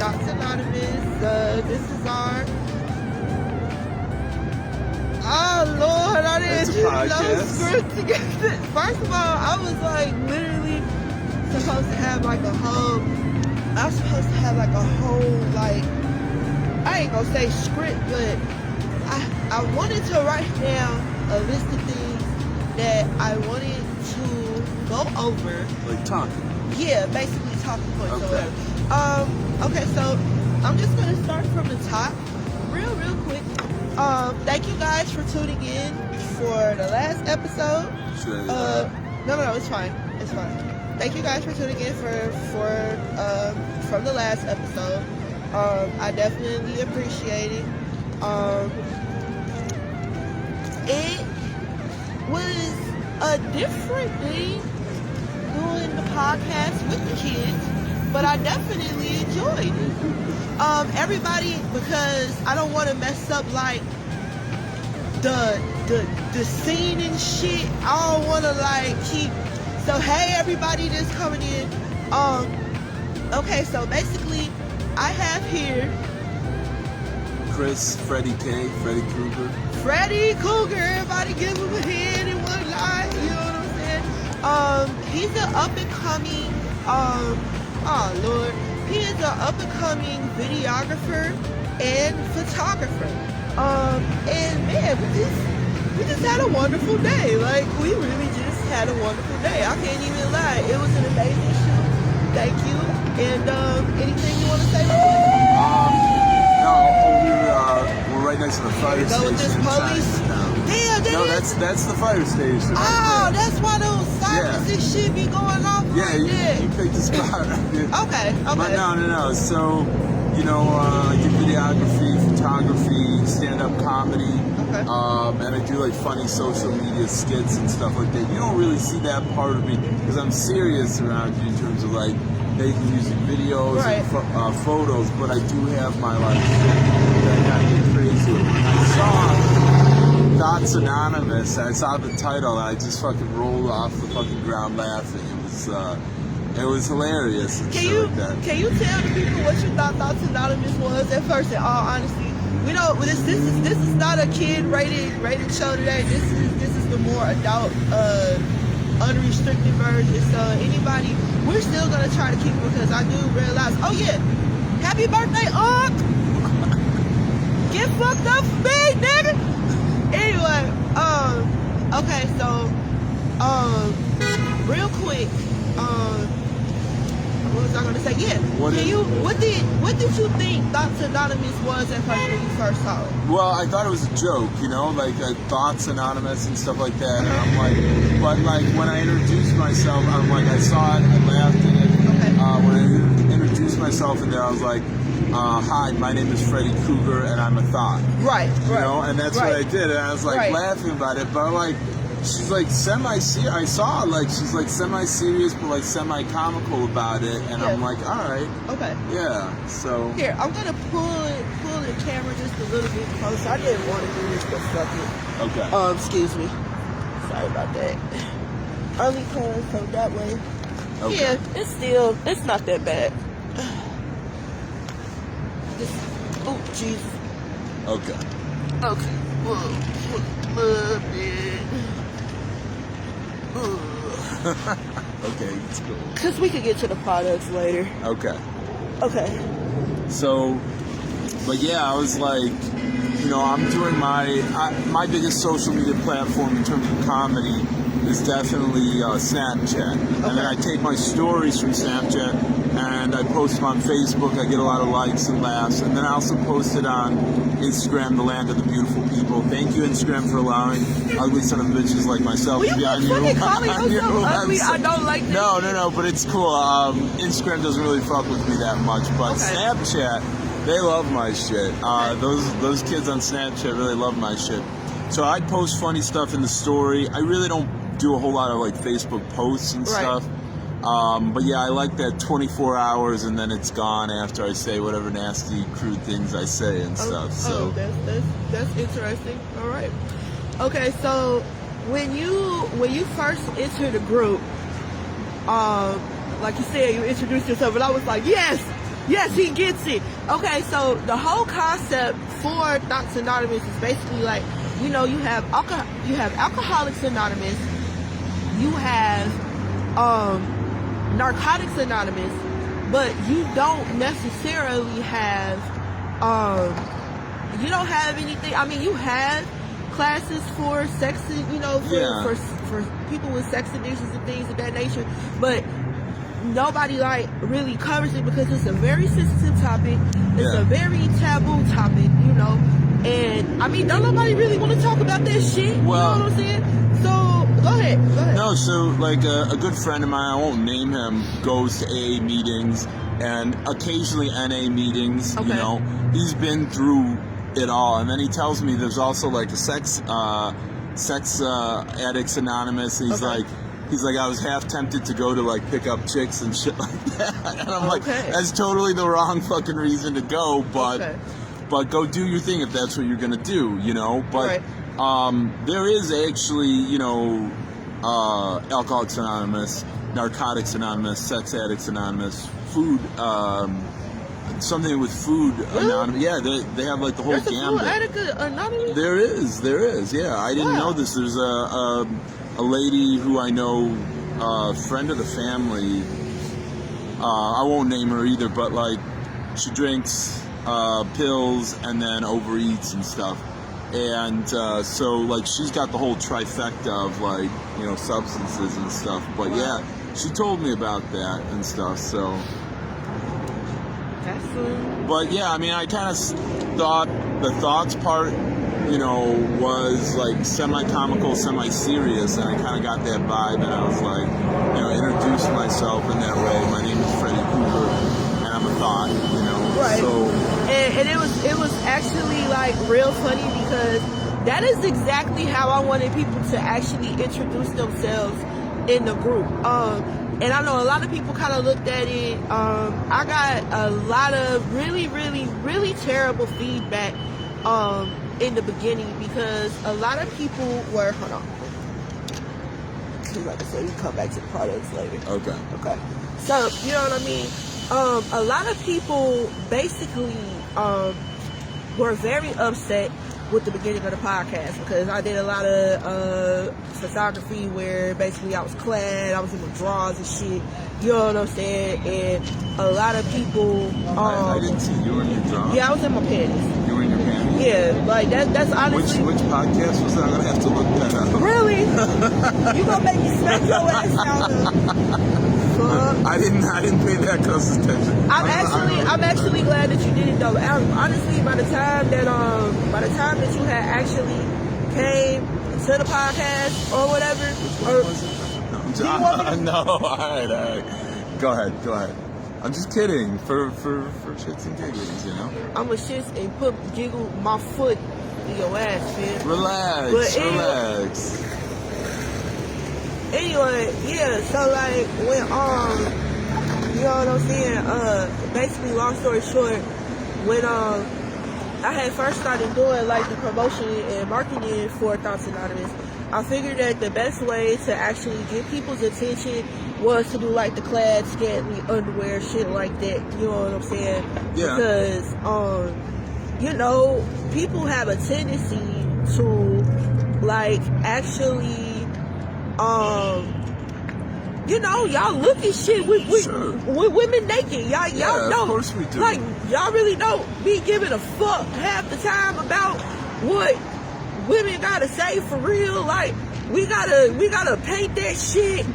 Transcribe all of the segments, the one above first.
ThotzAnonymous. This is our... Oh, Lord, I didn't do no script together. First of all, I was like literally supposed to have like a whole... I was supposed to have like a whole, like... I ain't gonna say script, but I wanted to write down a list of things that I wanted to go over. Like talking? Yeah, basically talking points or Okay. whatever. Okay, so I'm just gonna start from the top, real quick. Thank you guys for tuning in for the last episode. Sure, No, it's fine. It's fine. Thank you guys for tuning in from the last episode. I definitely appreciate it. It was a different thing doing the podcast with the kids, but I definitely enjoyed it. Everybody, because I don't want to mess up like the scene and shit. I don't want to like keep. So hey, everybody that's coming in. Okay, so basically, I have here Chris, Freddy Freddy Kruger. Freddy Kruger, everybody give him a hand in one line, you know what I'm saying? He's an up-and-coming, oh Lord, he is an up-and-coming videographer and photographer. And man, we just had a wonderful day. Like, we really just had a wonderful day. I can't even lie. It was an amazing shoot. Thank you. And, anything you want to say? No, we're right next to the fire station. With this police? Damn, no, that's the fire station. Oh, that's why those sirens and shit be going off. Yeah, you picked the spot. Okay. But no. So, you know, I do videography, photography, stand-up comedy. Okay. And I do like funny social media skits and stuff like that. You don't really see that part of me because I'm serious around you in terms of like making music videos and photos, but I do have my like that got me crazy. When I saw ThotzAnonymous, I saw the title and I just fucking rolled off the fucking ground laughing. It was hilarious. And can you tell the people what you thought ThotzAnonymous was at first? In all honesty, we don't. This is not a kid rated show today. This is the more adult, unrestricted version. So anybody, we're still gonna try to keep it because I do realize. Oh yeah, happy birthday, Unc! Get fucked up for me, nigga. Anyway, okay, so, real quick, what was I gonna say? Yeah. What did you think ThotzAnonymous was at first when you first saw it? Well, I thought it was a joke, you know, like ThotzAnonymous and stuff like that. And I'm like, but like when I introduced myself, I'm like, I saw it, I laughed at it. Okay. When I introduced myself in there, I was like, hi, my name is Freddy Kruger, and I'm a thought. Right. You know, and that's what I did, and I was like laughing about it, but like. She's like semi-serious. I saw like she's like semi-serious, but like semi-comical about it, and I'm like, all right, okay, yeah. So here, I'm gonna pull the camera just a little bit closer. I didn't want to do this, but fuck it. Okay. Excuse me. Sorry about that. Only cause so that way. Okay. Yeah, it's not that bad. Oh, Jesus. Okay. Okay. Whoa. Okay, it's cool. Because we could get to the products later. Okay. So, but yeah, I was like, you know, I'm doing my biggest social media platform in terms of comedy is definitely Snapchat. And then I take my stories from Snapchat and I post them on Facebook. I get a lot of likes and laughs. And then I also post it on Instagram, the land of the beautiful people. Thank you, Instagram, for allowing ugly son of bitches like myself to be on your ugly. I don't like that. No, but it's cool. Instagram doesn't really fuck with me that much, but Snapchat, they love my shit. Those kids on Snapchat really love my shit. So I post funny stuff in the story. I really don't do a whole lot of like Facebook posts and stuff. But yeah, I like that 24 hours and then it's gone after I say whatever nasty, crude things I say and stuff. So that's interesting. All right. Okay, so when you first entered the group, like you said, you introduced yourself, and I was like, yes, Yes, he gets it. Okay, so the whole concept for ThotzAnonymous is basically like, you know, you have Alcoholics Anonymous, you have Narcotics Anonymous, but you don't necessarily have you don't have anything. I mean, you have classes for sex, you know, for people with sex addictions and things of that nature, but nobody like really covers it because it's a very sensitive topic. It's a very taboo topic, you know. And I mean, don't nobody really want to talk about that shit. Well, you know what I'm saying? So go ahead. No, so like a good friend of mine, I won't name him, goes to AA meetings and occasionally NA meetings. Okay. You know, he's been through it all, and then he tells me there's also like a sex addicts anonymous. And he's like, I was half tempted to go to like pick up chicks and shit like that, and I'm like, that's totally the wrong fucking reason to go, but go do your thing if that's what you're gonna do, you know. But there is actually, you know, Alcoholics Anonymous, Narcotics Anonymous, Sex Addicts Anonymous, food. Something with food anonymous. Yeah, they have like the whole gambit. Anonymous? There is. Yeah, I didn't know this. There's a lady who I know, friend of the family. I won't name her either, but like she drinks pills and then overeats and stuff. And so like she's got the whole trifecta of like, you know, substances and stuff. But yeah, she told me about that and stuff. So. But yeah, I mean, I kind of thought the thoughts part, you know, was like semi-comical, semi-serious, and I kind of got that vibe, and I was like, you know, introduced myself in that way. My name is Freddy Kruger, and I'm a thought, you know. Right. So, and it was actually like real funny because that is exactly how I wanted people to actually introduce themselves in the group. And I know a lot of people kind of looked at it. I got a lot of really, really, really terrible feedback in the beginning because a lot of people were, hold on. Like I said, we come back to the products later. Okay. So, you know what I mean? A lot of people basically were very upset with the beginning of the podcast because I did a lot of photography where basically I was clad, I was in my drawers and shit, you know what I'm saying? And a lot of people I didn't see you in your drawers. Yeah, I was in my panties. You were in your panties? Yeah, like that's honestly. Which podcast was that? I'm gonna have to look that up. Really? You gonna make me smack your ass down? I didn't pay that close attention. I'm actually glad that you did it though. Honestly, by the time that you had actually came to the podcast or whatever, no, all right. Go ahead. I'm just kidding for shits and giggles, you know. I'm a shits and giggle my foot in your ass, man. Relax. Anyway, yeah, so like when you know what I'm saying, basically long story short, when I had first started doing like the promotion and marketing for ThotzAnonymous, I figured that the best way to actually get people's attention was to do like the clad scantily underwear shit like that, you know what I'm saying? Yeah. Because you know, people have a tendency to like actually you know, y'all look at shit with women naked. Y'all know. Of course we do. Like, y'all really don't be giving a fuck half the time about what women gotta say for real. Like, we gotta paint that shit.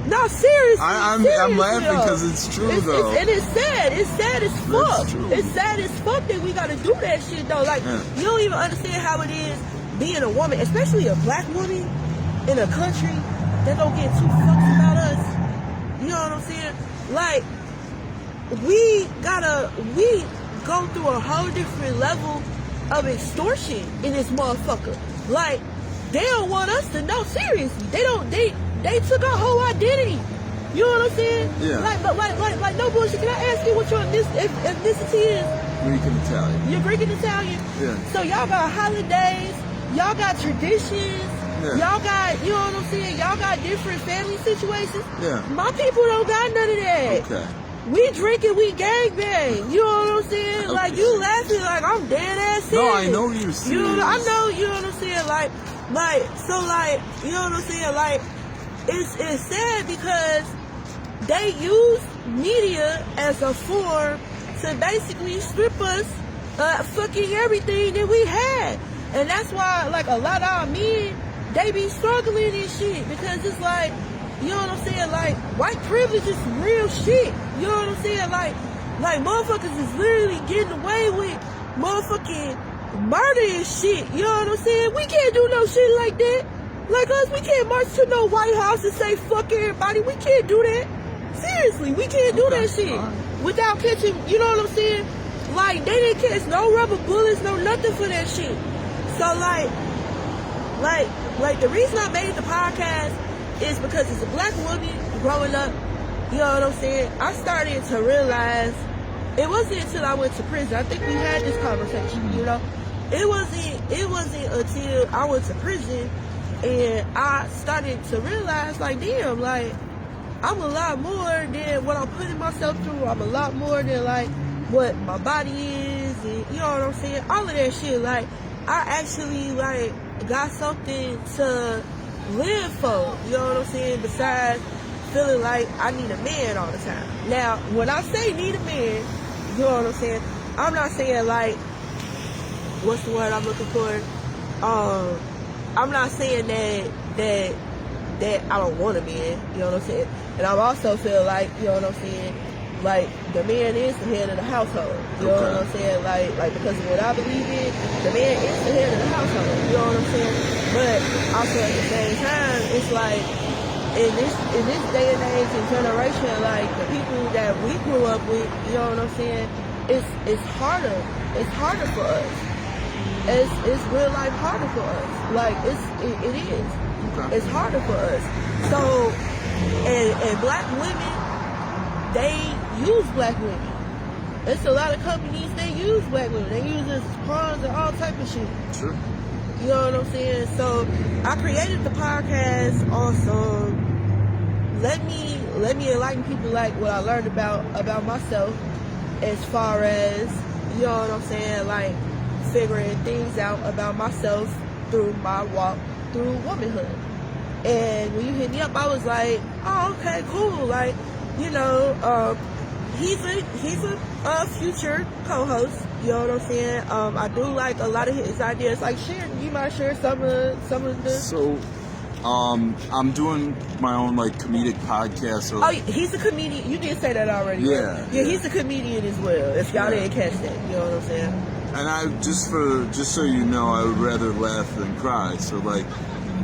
No, seriously. I'm laughing because it's true though. And it's sad. It's sad as fuck. It's sad as fuck that we gotta do that shit though. Like, you don't even understand how it is being a woman, especially a black woman in a country that don't get two fucks about us. You know what I'm saying? Like, we go through a whole different level of extortion in this motherfucker. Like, they don't want us to know. Seriously, they took our whole identity. You know what I'm saying? Yeah. Like no bullshit. Can I ask you what your ethnicity is? Greek and Italian. You're Greek and Italian? Yeah. So y'all got holidays, y'all got traditions, y'all got, you know what I'm saying? Y'all got different family situations. Yeah. My people don't got none of that. Okay. we drinking, we gangbang. You know what I'm saying? Okay. Like, you laughing like I'm dead ass serious. No, I know you're serious. You know, I know, you know what I'm saying? Like, so like, you know what I'm saying? Like, it's sad because they use media as a form to basically strip us fucking everything that we had. And that's why, like, a lot of our men, they be struggling and shit, because it's like, you know what I'm saying, like, white privilege is real shit. You know what I'm saying? Like motherfuckers is literally getting away with motherfucking murder and shit. You know what I'm saying? We can't do no shit like that. Like us, we can't march to no White House and say fuck everybody. We can't do that. Seriously, we can't do that shit without catching, you know what I'm saying? Like, they didn't catch no rubber bullets, no nothing for that shit. So like the reason I made the podcast is because as a black woman growing up, you know what I'm saying, I started to realize, it wasn't until I went to prison. I think we had this conversation, you know. It wasn't until I went to prison and I started to realize, like, damn, like, I'm a lot more than what I'm putting myself through. I'm a lot more than, like, what my body is, and you know what I'm saying? All of that shit. Like, I actually, like, got something to live for, you know what I'm saying? Besides feeling like I need a man all the time. Now, when I say need a man, you know what I'm saying? I'm not saying, like, what's the word I'm looking for? I'm not saying that I don't want a man, you know what I'm saying? And I also feel like, you know what I'm saying, like, the man is the head of the household, you know what I'm saying? Like because of what I believe in, the man is the head of the household, you know what I'm saying? But also at the same time, it's like, in this day and age and generation, like, the people that we grew up with, you know what I'm saying, it's harder for us. It's real life harder for us. Like, it is. Okay. It's harder for us. So, and black women, they use black women. It's a lot of companies, they use black women. They use us as pawns and all type of shit. Sure. You know what I'm saying? So, I created the podcast on some, let me enlighten people, like, what I learned about myself, as far as, you know what I'm saying, like, figuring things out about myself through my walk through womanhood. And when you hit me up, I was like, oh, okay, cool. Like, you know, he's a future co-host. You know what I'm saying? I do like a lot of his ideas. Like, you might share some of the. So, I'm doing my own, like, comedic podcast. So, oh, he's a comedian. You did say that already. Yeah. Right? Yeah, he's a comedian as well. If y'all didn't catch that, you know what I'm saying? And I just so you know, I would rather laugh than cry. So, like,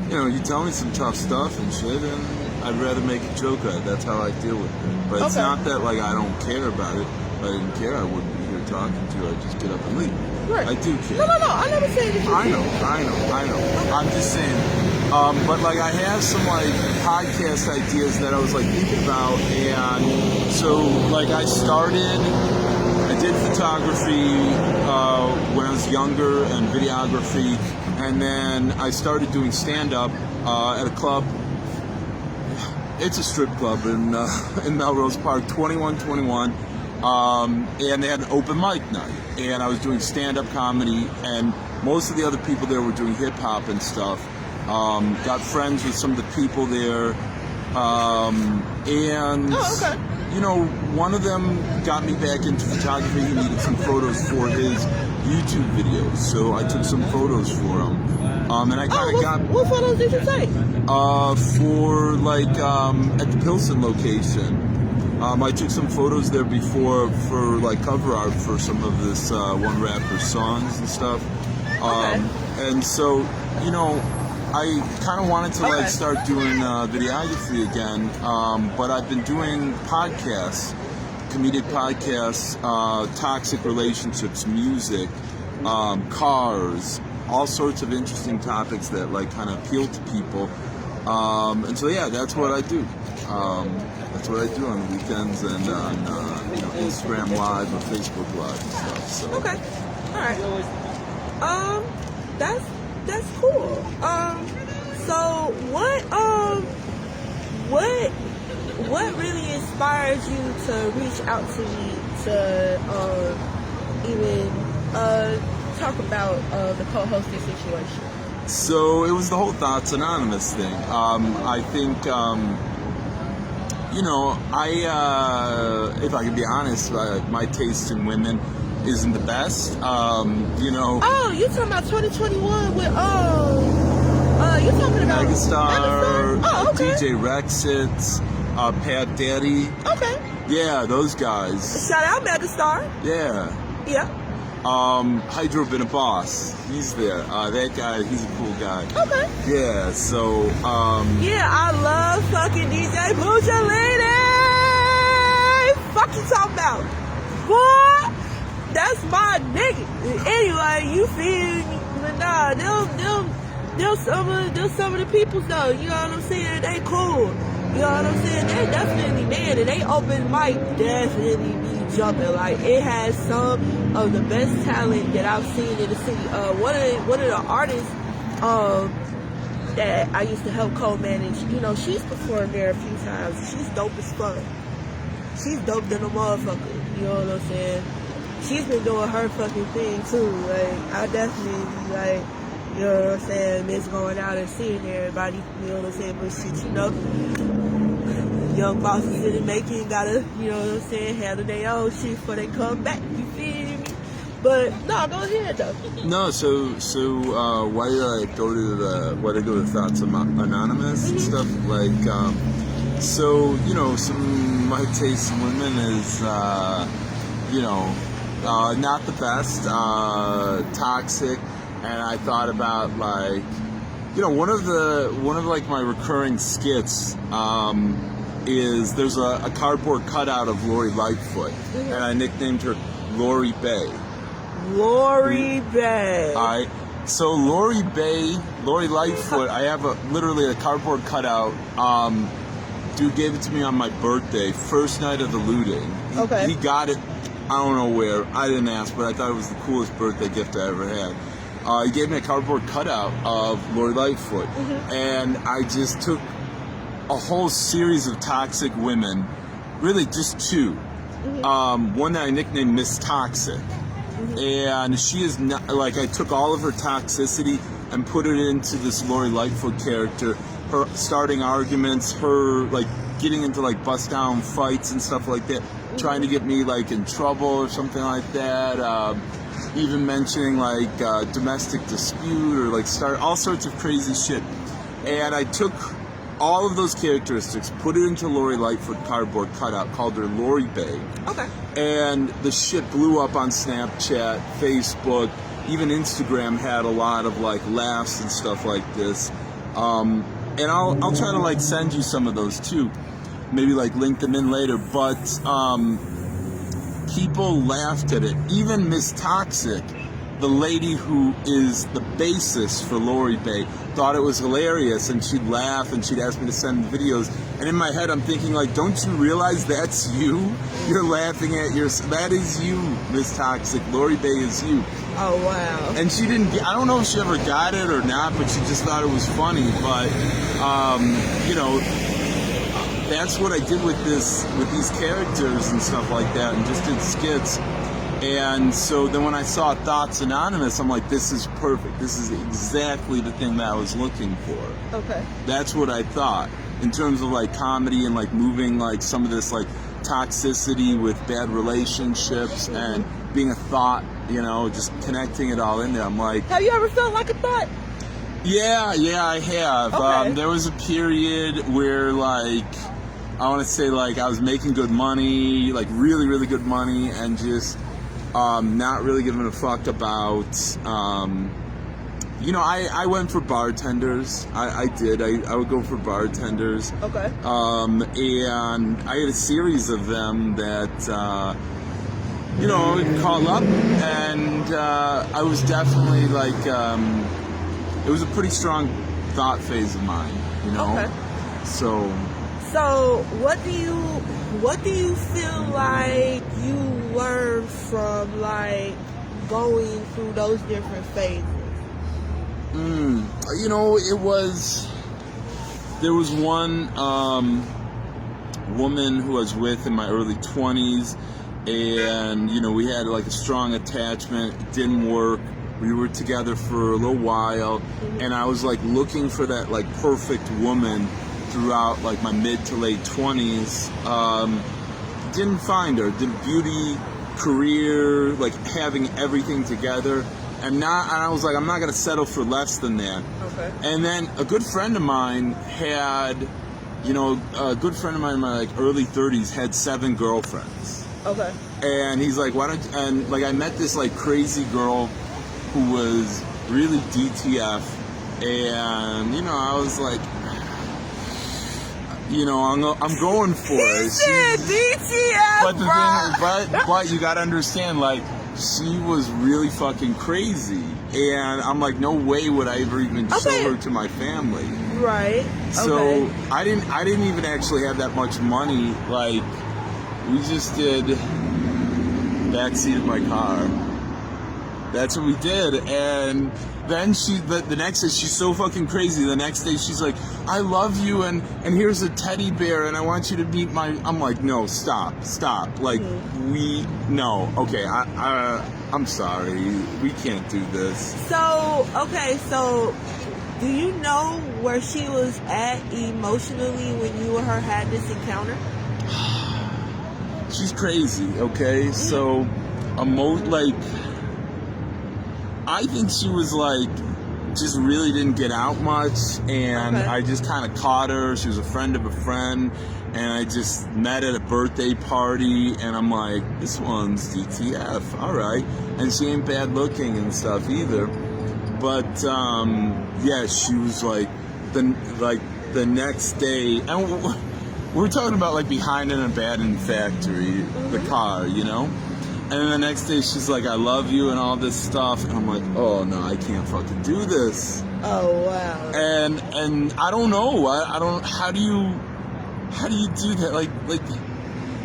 you know, you tell me some tough stuff and shit, and I'd rather make a joke out. That's how I deal with it. But it's not that, like, I don't care about it. If I didn't care, I wouldn't be here talking to you. I'd just get up and leave. Right. I do care. No. I never said that. I know. I'm just saying. But, like, I have some, like, podcast ideas that I was, like, thinking about. And so, like, I did photography when I was younger, and videography, and then I started doing stand-up at a club. It's a strip club in Melrose Park, 2121, and they had an open mic night, and I was doing stand-up comedy, and most of the other people there were doing hip-hop and stuff. Got friends with some of the people there, and... Oh, okay. You know, one of them got me back into photography. He needed some photos for his YouTube videos, so I took some photos for him. And I kind of got... What photos did you take? For, like, at the Pilsen location. I took some photos there before for, like, cover art for some of this one rapper's songs and stuff. Okay. And so, you know... I kind of wanted to like start doing videography again, but I've been doing podcasts, comedic podcasts, toxic relationships, music, cars, all sorts of interesting topics that like kind of appeal to people. And so yeah, that's what I do. That's what I do on the weekends and on Instagram Live or Facebook Live and stuff. So. Okay, all right. That's cool. So what really inspired you to reach out to me to even talk about the co-hosting situation? So it was the whole ThotzAnonymous thing. I think, if I can be honest, my taste in women isn't the best. Oh, you talking about 2021 with you talking about Megastar, oh, okay. DJ Rexit, Pat Daddy. Okay. Yeah, those guys. Shout out Megastar. Yeah. Yeah. Hydro been a boss. He's there. That guy, he's a cool guy. Okay. Yeah, so, yeah, I love fucking DJ Boucha Lady! Fuck you talking about? Boy, that's my nigga. Anyway, you feel me? But nah, them some of the peoples though, you know what I'm saying? They cool. You know what I'm saying? They definitely mad, and they open mic definitely be jumping. Like, it has some of the best talent that I've seen in the city. One of the artists that I used to help co-manage, she's performed there a few times. She's dope as fuck. She's dope than a motherfucker. You know what I'm saying? She's been doing her fucking thing too. Like, I definitely you know what I'm saying, miss going out and seeing everybody. You know what I'm saying? But shit, young bosses in the making gotta, you know what I'm saying, handle their own shit before they come back. You feel me? But no, go ahead though. No, so why did I go to ThotzAnonymous and stuff? Like, some of my taste in women is, not the best, toxic, and I thought about one of my recurring skits, is there's a cardboard cutout of Lori Lightfoot, and I nicknamed her Lori Bay. Lori Bay. So Lori Lightfoot, I have literally a cardboard cutout. Dude gave it to me on my birthday, first night of the looting. Okay. He got it, I don't know where, I didn't ask, but I thought it was the coolest birthday gift I ever had. He gave me a cardboard cutout of Lori Lightfoot, and I just took a whole series of toxic women, really just two. One that I nicknamed Miss Toxic, and she is not, I took all of her toxicity and put it into this Lori Lightfoot character, her starting arguments, her getting into bust down fights and stuff like that, trying to get me in trouble or something like that, even mentioning domestic dispute or start all sorts of crazy shit. And I took all of those characteristics, put it into Lori Lightfoot cardboard cutout, called her Lori Bay. Okay. And the shit blew up on Snapchat, Facebook, even Instagram had a lot of laughs and stuff like this. And I'll try to send you some of those too, maybe link them in later. But people laughed at it. Even Miss Toxic, the lady who is the basis for Lori Bay, thought it was hilarious, and she'd laugh and she'd ask me to send videos. And in my head, I'm thinking don't you realize that's you? You're laughing at that is you, Miss Toxic. Lori Bay is you. Oh wow. And she didn't I don't know if she ever got it or not, but she just thought it was funny. But that's what I did with these characters and stuff like that, and just did skits. And so then when I saw ThotzAnonymous, I'm like, this is perfect. This is exactly the thing that I was looking for. Okay. That's what I thought. In terms of comedy and moving some of this toxicity with bad relationships and being a thought, just connecting it all in there. I'm like, have you ever felt like a thought? Yeah, I have. Okay. There was a period where I want to say I was making good money, really, really good money, and just not really giving a fuck about, I went for bartenders. I did. I would go for bartenders. Okay. And I had a series of them that, call up, and I was definitely it was a pretty strong thought phase of mine, Okay. So what do you feel like you learned from going through those different phases? There was one woman who I was with in my early 20s, and you know, we had like a strong attachment. It didn't work. We were together for a little while, and I was like looking for that like perfect woman throughout like my mid to late 20s. Didn't find her. Did beauty, career, like having everything together, and I was like, I'm not gonna settle for less than that. Okay. And then a good friend of mine had, you know, a good friend of mine in my like early 30s had 7 girlfriends. Okay. And he's like, why don't you, and like I met this like crazy girl who was really DTF, and you know, I was like, you know, I'm going for it. He said DTF, but the thing, but you gotta understand, like, she was really fucking crazy, and I'm like, no way would I ever even show her to my family. Right. So okay. I didn't even actually have that much money. Like, we just did backseat of my car. That's what we did, and then the next day, she's so fucking crazy. The next day, she's like, I love you, and here's a teddy bear, and I want you to meet my... I'm like, no, stop. Like, no, okay, I'm sorry. We can't do this. So, okay, so do you know where she was at emotionally when you and her had this encounter? She's crazy, okay? So, like... I think she was like, just really didn't get out much, and I just kind of caught her. She was a friend of a friend, and I just met at a birthday party, and I'm like, this one's DTF, all right. And she ain't bad looking and stuff either. But yeah, she was like the next day, and we're talking about like behind an abandoned factory, the car, you know. And then the next day, she's like, I love you and all this stuff. And I'm like, oh, no, I can't fucking do this. Oh, wow. And I don't know. I don't, how do you do that? Like,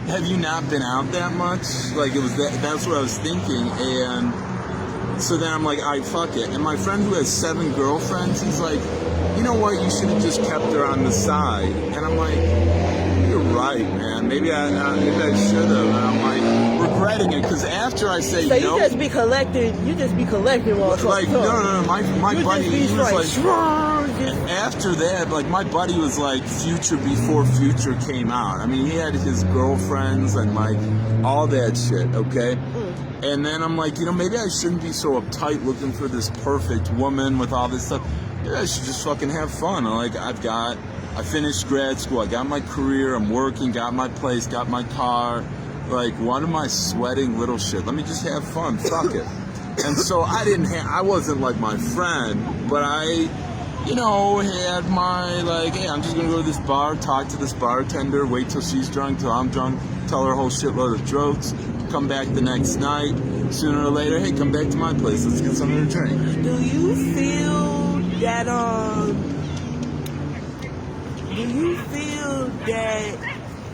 have you not been out that much? Like, it was that's what I was thinking. And so then I'm like, all right, fuck it. And my friend who has 7 girlfriends, he's like, you know what? You should have just kept her on the side. And I'm like, you're right, man. Maybe I should have. And I'm like regretting it, because after I say so no, you just be collecting while like no. My buddy, he was like, like after that, like my buddy was like Future before Future came out. I mean, he had his girlfriends and like all that shit. Okay. And then I'm like, you know, maybe I shouldn't be so uptight looking for this perfect woman with all this stuff. Maybe I should just fucking have fun. Like, I finished grad school, I got my career, I'm working, got my place, got my car. Like, what am I sweating little shit? Let me just have fun, fuck it. And so I wasn't like my friend, but I, you know, had my, like, hey, I'm just gonna go to this bar, talk to this bartender, wait till she's drunk, till I'm drunk, tell her a whole shitload of jokes, come back the next night, sooner or later, hey, come back to my place, let's get something to drink. Do you feel that,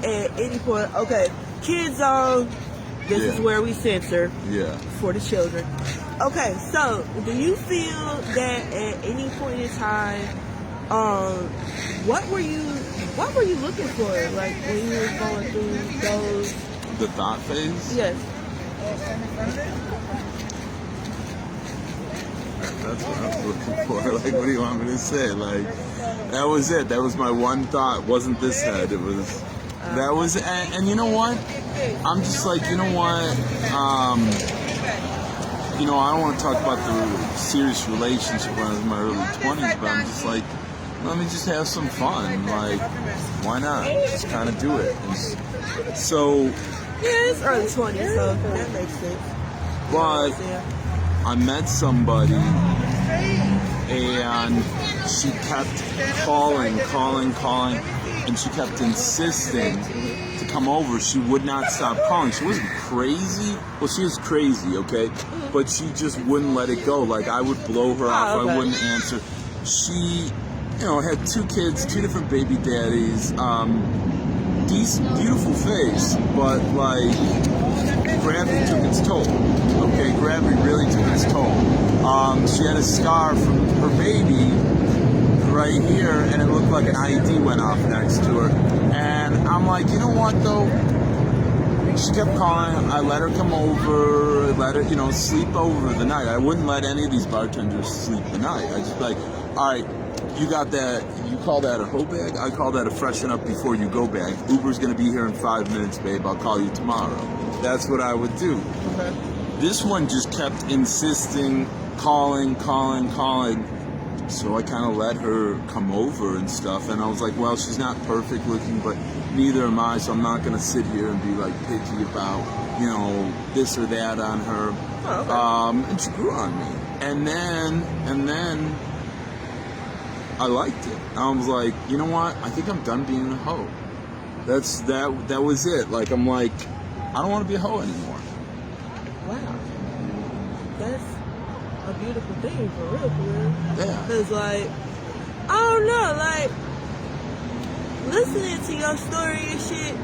at any point, okay, kids this is where we censor for the children. Okay, so do you feel that at any point in time, what were you looking for, like when you were going through those? The thought phase? Yes. That's what I was looking for. Like, what do you want me to say? Like, that was it. That was my one thought. Wasn't this head. It was, that was, and you know what? I'm just like, you know what? You know, I don't want to talk about the serious relationship when I was in my early 20s, but I'm just like, let me just have some fun. Like, why not? Just kind of do it. And so, yeah, it's early 20s, so that makes sense. But I met somebody, and she kept calling, and she kept insisting to come over. She would not stop calling. She wasn't crazy. Well, she was crazy, okay? But she just wouldn't let it go. Like, I would blow her off. Okay. I wouldn't answer. She, you know, had 2 kids, 2 different baby daddies. Decent, beautiful face, but like, gravity took its toll. Okay, gravity really took its toll. She had a scar from her baby right here, and it looked like an IED went off next to her. And I'm like, you know what, though? She kept calling. I let her come over, let her, sleep over the night. I wouldn't let any of these bartenders sleep the night. I just be like, all right, you got that, you call that a hoe bag? I call that a freshen up before you go bag. Uber's going to be here in 5 minutes, babe. I'll call you tomorrow. That's what I would do. Okay. This one just kept insisting, calling. So I kind of let her come over and stuff. And I was like, well, she's not perfect looking, but neither am I. So I'm not going to sit here and be like picky about, this or that on her. Oh, okay. And she grew on me. And then I liked it. I was like, you know what? I think I'm done being a hoe. That was it. Like, I'm like, I don't want to be a hoe anymore. Wow. That's a beautiful thing, for real. Yeah. Because, like, I don't know, like, listening to your story and shit,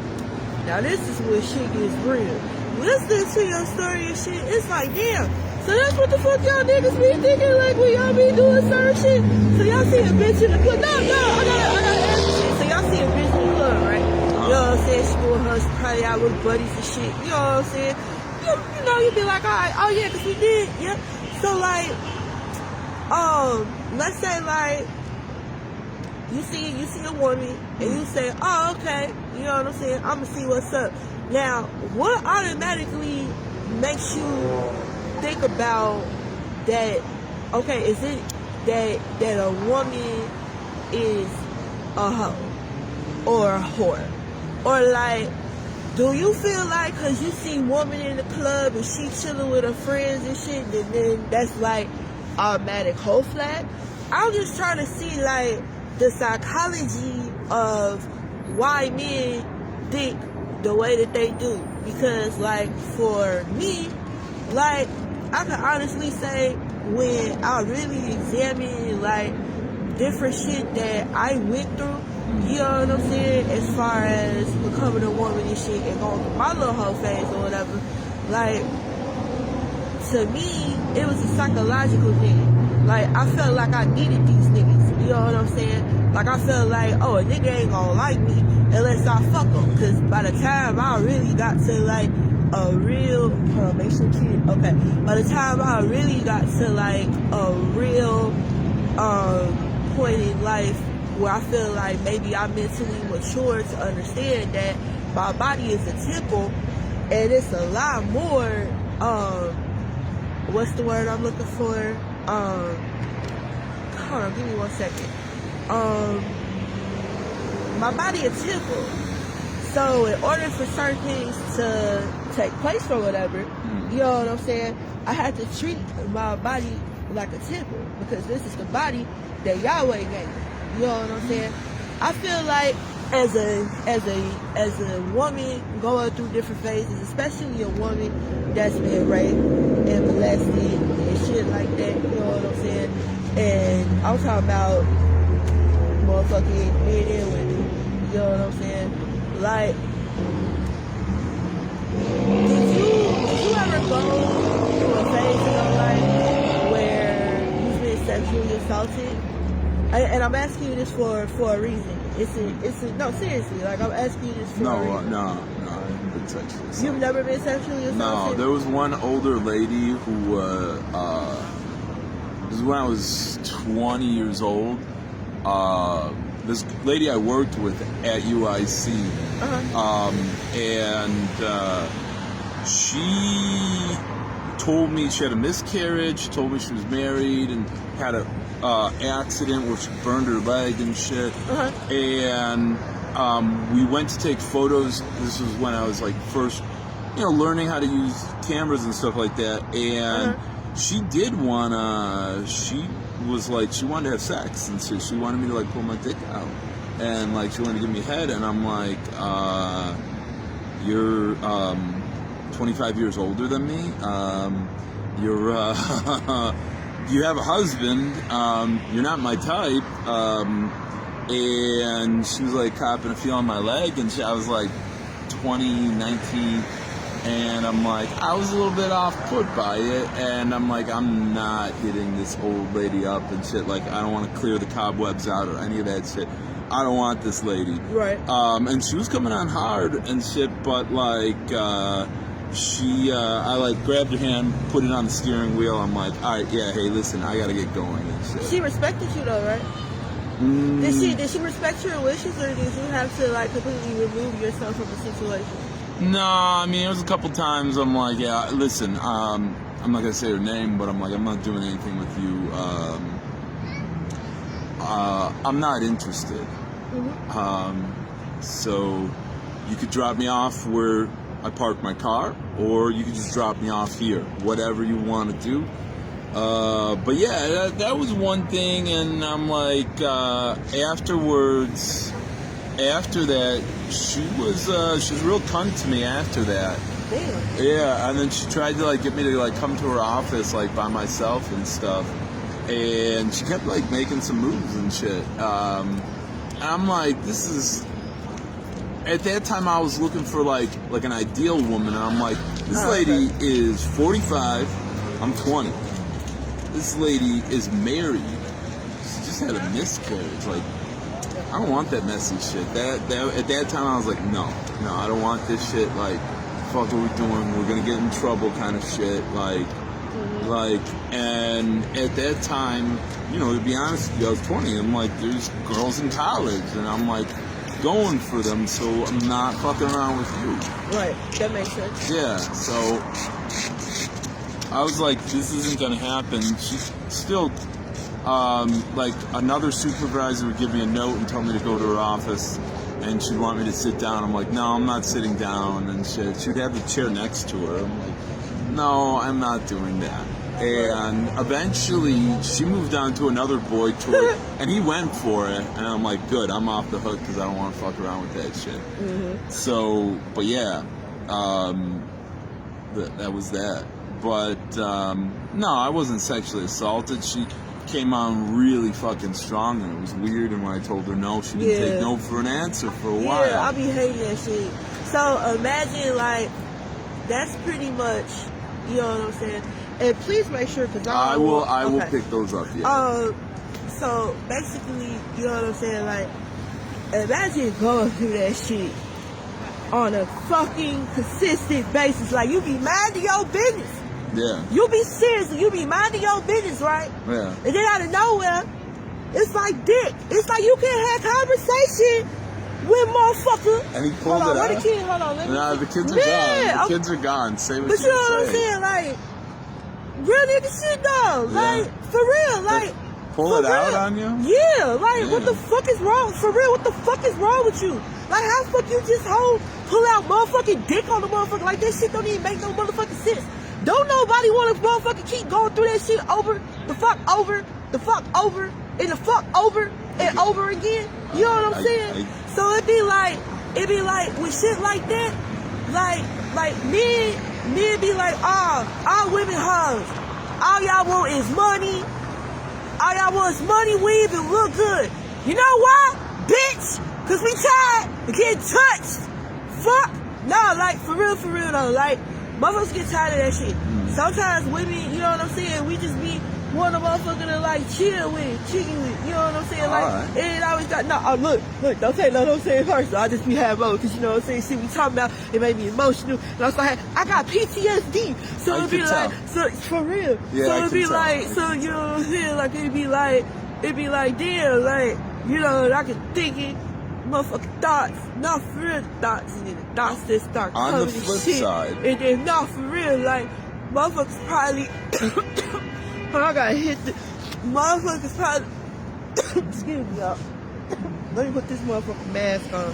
now this is where shit gets real. Listening to your story and shit, it's like, damn, so that's what the fuck y'all niggas be thinking, like, when y'all be doing certain shit? So y'all see a bitch in the club, no, I gotta ask you shit. So y'all see a bitch in the club, right? You know what I'm saying? She doing her, she probably out with buddies and shit, you know what I'm saying? You be like, alright, oh yeah, cause we did, yep. So like, let's say like, you see a woman and you say, oh okay, you know what I'm saying? I'ma see what's up. Now, what automatically makes you think about that? Okay, is it that a woman is a hoe or a whore, or like? Do you feel like because you see woman in the club and she chilling with her friends and shit, then that's like automatic hoe flag? I'm just trying to see like the psychology of why men think the way that they do. Because like for me, like I can honestly say when I really examine like different shit that I went through, you know what I'm saying, as far as becoming a woman and shit and going through my little hoe phase or whatever, like, to me, it was a psychological thing. Like, I felt like I needed these niggas, you know what I'm saying? Like, I felt like, oh, a nigga ain't gonna like me unless I fuck him. Because by the time I really got to, like, a real, make sure kid, okay. By the time I really got to, like, a real point in life where I feel like maybe I'm mentally mature to understand that my body is a temple and it's a lot more, what's the word I'm looking for? Hold on, give me 1 second. My body a temple. So in order for certain things to take place or whatever, you know what I'm saying, I had to treat my body like a temple because this is the body that Yahweh gave me. You know what I'm saying? I feel like as a woman going through different phases, especially a woman that's been raped and molested and shit like that, you know what I'm saying? And I'm talking about motherfucking men and women, you know what I'm saying? Like, did you ever go through a phase in your life where you've been sexually assaulted? And I'm asking you this for a reason. No, seriously, like I'm asking you this for a reason. No, I haven't been sexually assaulted. You've never been sexually assaulted? No, there was one older lady who, this is when I was 20 years old. This lady I worked with at UIC, and she told me she had a miscarriage, told me she was married and had a accident where she burned her leg and shit. And we went to take photos. This was when I was like first, learning how to use cameras and stuff like that. And she did wanna, she was like, she wanted to have sex and so she wanted me to like pull my dick out and like she wanted to give me a head, and I'm like, you're 25 years older than me. You're you have a husband. You're not my type. And she was like copping a feel on my leg, and I was like 20, 19, And I'm like, I was a little bit off put by it, and I'm like, I'm not hitting this old lady up and shit. Like, I don't want to clear the cobwebs out or any of that shit. I don't want this lady. Right. And she was coming on hard and shit, but like, I like grabbed her hand, put it on the steering wheel. I'm like, all right, yeah, hey, listen, I gotta get going and shit. She respected you though, right? Did she respect your wishes, or did you have to like completely remove yourself from the situation? No, I mean, there was a couple times I'm like, yeah, listen, I'm not going to say her name, but I'm like, I'm not doing anything with you. I'm not interested. So you could drop me off where I park my car, or you could just drop me off here, whatever you want to do. But yeah, that was one thing, and I'm like, afterwards... After that, she was real cunt to me after that. Damn. Yeah, and then she tried to like get me to like come to her office like by myself and stuff, and she kept like making some moves and shit. And I'm like, this is. At that time, I was looking for like an ideal woman, and I'm like, this lady is 45, I'm 20. This lady is married. She just had a miscarriage, like. I don't want that messy shit. At that time, I was like, no, I don't want this shit. Like, fuck what we're doing. We're gonna get in trouble, kind of shit. Like, and at that time, you know, to be honest with you, I was 20. I'm like, there's girls in college, and I'm like, going for them. So I'm not fucking around with you. Right. That makes sense. Yeah. So I was like, this isn't gonna happen. She still. Like another supervisor would give me a note and tell me to go to her office, and she'd want me to sit down. I'm like, no, I'm not sitting down and shit. She'd have the chair next to her. I'm like, no, I'm not doing that. And eventually, she moved on to another boy tour, and he went for it. And I'm like, good, I'm off the hook because I don't want to fuck around with that shit. So, but yeah, that was that. But no, I wasn't sexually assaulted. She came on really fucking strong, and it was weird. And when I told her no, she didn't take no for an answer for a while. Yeah, I be hating that shit. So imagine like that's pretty much, you know what I'm saying. And please make sure, because I will pick those up. Yeah. So basically, you know what I'm saying. Like, imagine going through that shit on a fucking consistent basis. Like, you be minding your business. Yeah. You be serious, you be minding your business, right? Yeah. And then out of nowhere, it's like dick. It's like you can't have conversation with motherfucker. And he pulled it out. Where the kid? Hold on, let me Nah, the kids are gone. The kids are gone. Say what but you know what I'm say. saying? Like, real nigga shit though. Yeah. Like, for real. Like, pull it out on you? Yeah. Like, what the fuck is wrong? For real, what the fuck is wrong with you? Like, how the fuck you just pull out motherfucking dick on the motherfucker? Like, that shit don't even make no motherfucking sense. Don't nobody want to motherfucking keep going through that shit over, and the fuck over, and over again. You know what I'm saying? So it be like with shit like that, like men be like, all women hoes. All y'all want is money. All y'all want is money, weave, and look good. You know why? Bitch, cause we tired of getting touched. Fuck. Nah, like for real though, like motherfuckers get tired of that shit. Sometimes women, you know what I'm saying, we just be one of motherfucker to like chill with, chicken with, you know what I'm saying? Like, it ain't always got, look, don't say no, don't say it first. I just be having both, cause you know what I'm saying, shit we talking about, it made me emotional. And I was like, I got PTSD. So it'd be like, so for real. Yeah, so it'd be like, so you know what I'm saying, like it'd be like, damn, like, you know, I can think it. Motherfucking thoughts, not for real thoughts, and then the thoughts that start coming on the flip shit. side, and then not for real, like motherfuckers probably. I gotta hit the motherfuckers probably. Excuse me, y'all. Let me put this motherfucking mask on.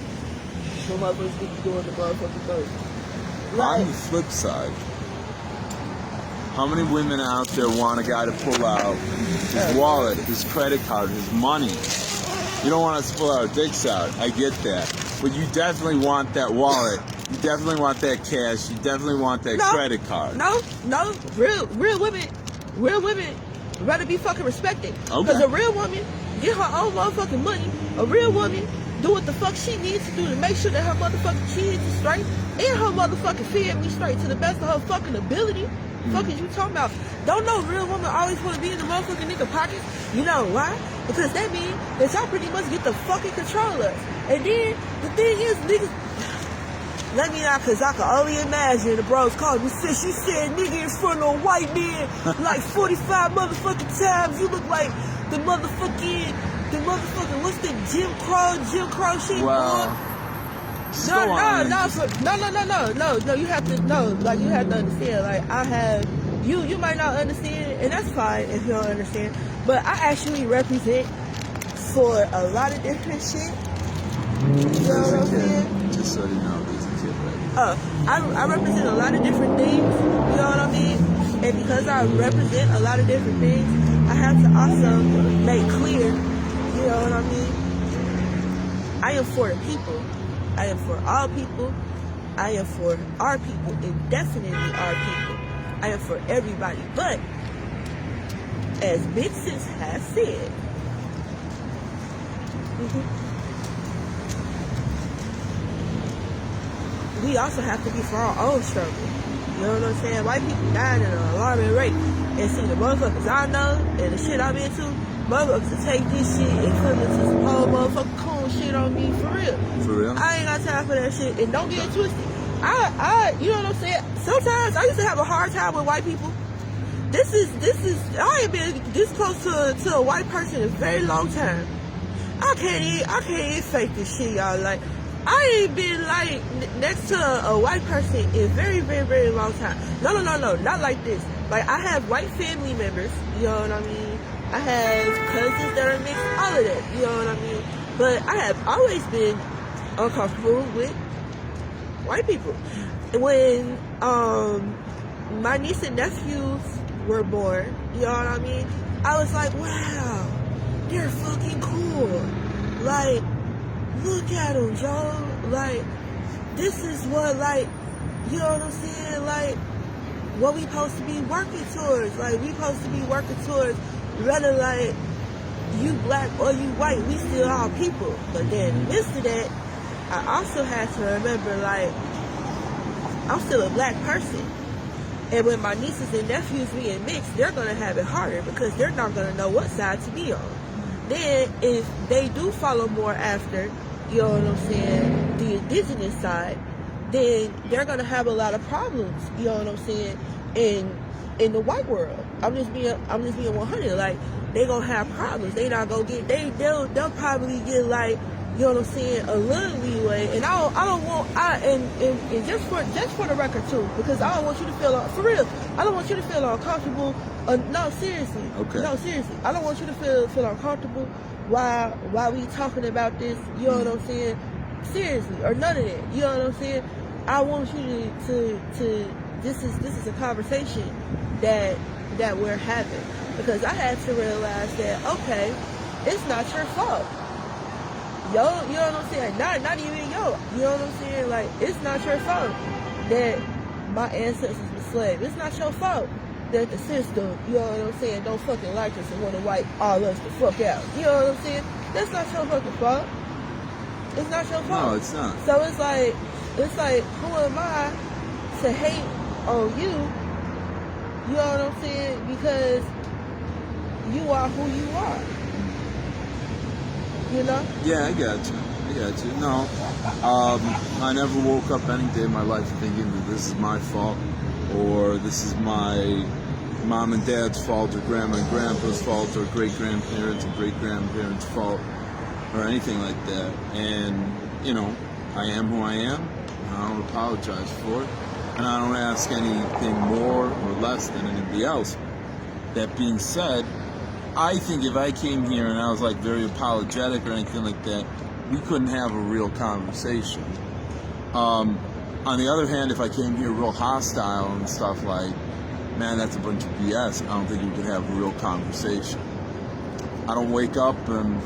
So motherfuckers get to doing the motherfucking thing. On the flip side, how many women out there want a guy to pull out his wallet, his credit card, his money? You don't want us to pull our dicks out. I get that. But you definitely want that wallet. You definitely want that cash. You definitely want that credit card. No. Real women rather be fucking respected. Okay. Because a real woman get her own motherfucking money. A real woman do what the fuck she needs to do to make sure that her motherfucking kids is straight and her motherfucking family straight to the best of her fucking ability. Fuck is you talking about? Don't no real woman always want to be in the motherfucking nigga pockets? You know why? Because that means that y'all pretty much get to fucking control us. And then the thing is, niggas, let me not, cause I can only imagine the bros called me. She said nigga in front of a white man like 45 motherfucking times. You look like the motherfucking, what's the Jim Crow shit? Wow. No, you have to, like, you have to understand, like, I have, you might not understand, and that's fine if you don't understand, but I actually represent for a lot of different shit, you know what I'm saying? Just so you know, there's a kid right I represent a lot of different things, you know what I mean? And because I represent a lot of different things, I have to also make clear, you know what I mean? I am for the people. I am for all people. I am for our people, and definitely our people. I am for everybody. But, as Big Sis has said, we also have to be for our own struggle. You know what I'm saying? White people dying at an alarming rate. And see, the motherfuckers I know and the shit I'm into, motherfuckers to take this shit and put it into some whole motherfucking cool shit on me for real. For real? I ain't got time for that shit. And don't get it twisted. You know what I'm saying? Sometimes I used to have a hard time with white people. I ain't been this close to a white person in a very long time. I can't even fake this shit, y'all. Like, I ain't been like next to a white person in a very, very, very long time. No, not like this. Like, I have white family members, you know what I mean? I have cousins that are mixed, all of that, you know what I mean? But I have always been uncomfortable with white people. When my niece and nephews were born, you know what I mean? I was like, wow, they're fucking cool. Like, look at them, Joe. Like, this is what, like, you know what I'm saying? Like, what we supposed to be working towards. Like, we supposed to be working towards, rather like, you black or you white, we still all people. But then, in the midst of that, I also had to remember, like, I'm still a black person. And when my nieces and nephews being mixed, they're going to have it harder because they're not going to know what side to be on. Then, if they do follow more after, you know what I'm saying, the indigenous side, then they're going to have a lot of problems, you know what I'm saying, in the white world. I'm just being 100. Like, they going to have problems. They not going to get, they'll probably get, like, you know what I'm saying, a little leeway. And and just for the record too, because I don't want you to feel, for real, I don't want you to feel uncomfortable. No, seriously. Okay. No, seriously. I don't want you to feel uncomfortable while we talking about this, you know what I'm saying, seriously, or none of that, you know what I'm saying. I want you to this is a conversation that we're having, because I had to realize that, okay, it's not your fault. Yo, you know what I'm saying? Not even yo. You know what I'm saying? Like, it's not your fault that my ancestors were slaves. It's not your fault that the system, you know what I'm saying, don't fucking like us and want to wipe all us the fuck out. You know what I'm saying? That's not your fucking fault. It's not your fault. No, it's not. So it's like, who am I to hate on you? You know what I'm saying? Because you are who you are. You know? Yeah, I got you. No, I never woke up any day in my life thinking that this is my fault, or this is my mom and dad's fault, or grandma and grandpa's fault, or great-grandparents and great-grandparents' fault, or anything like that. And, you know, I am who I am, and I don't apologize for it, and I don't ask anything more or less than anybody else. That being said, I think if I came here and I was like very apologetic or anything like that, we couldn't have a real conversation. On the other hand, if I came here real hostile and stuff like, man, that's a bunch of BS, I don't think we could have a real conversation. I don't wake up and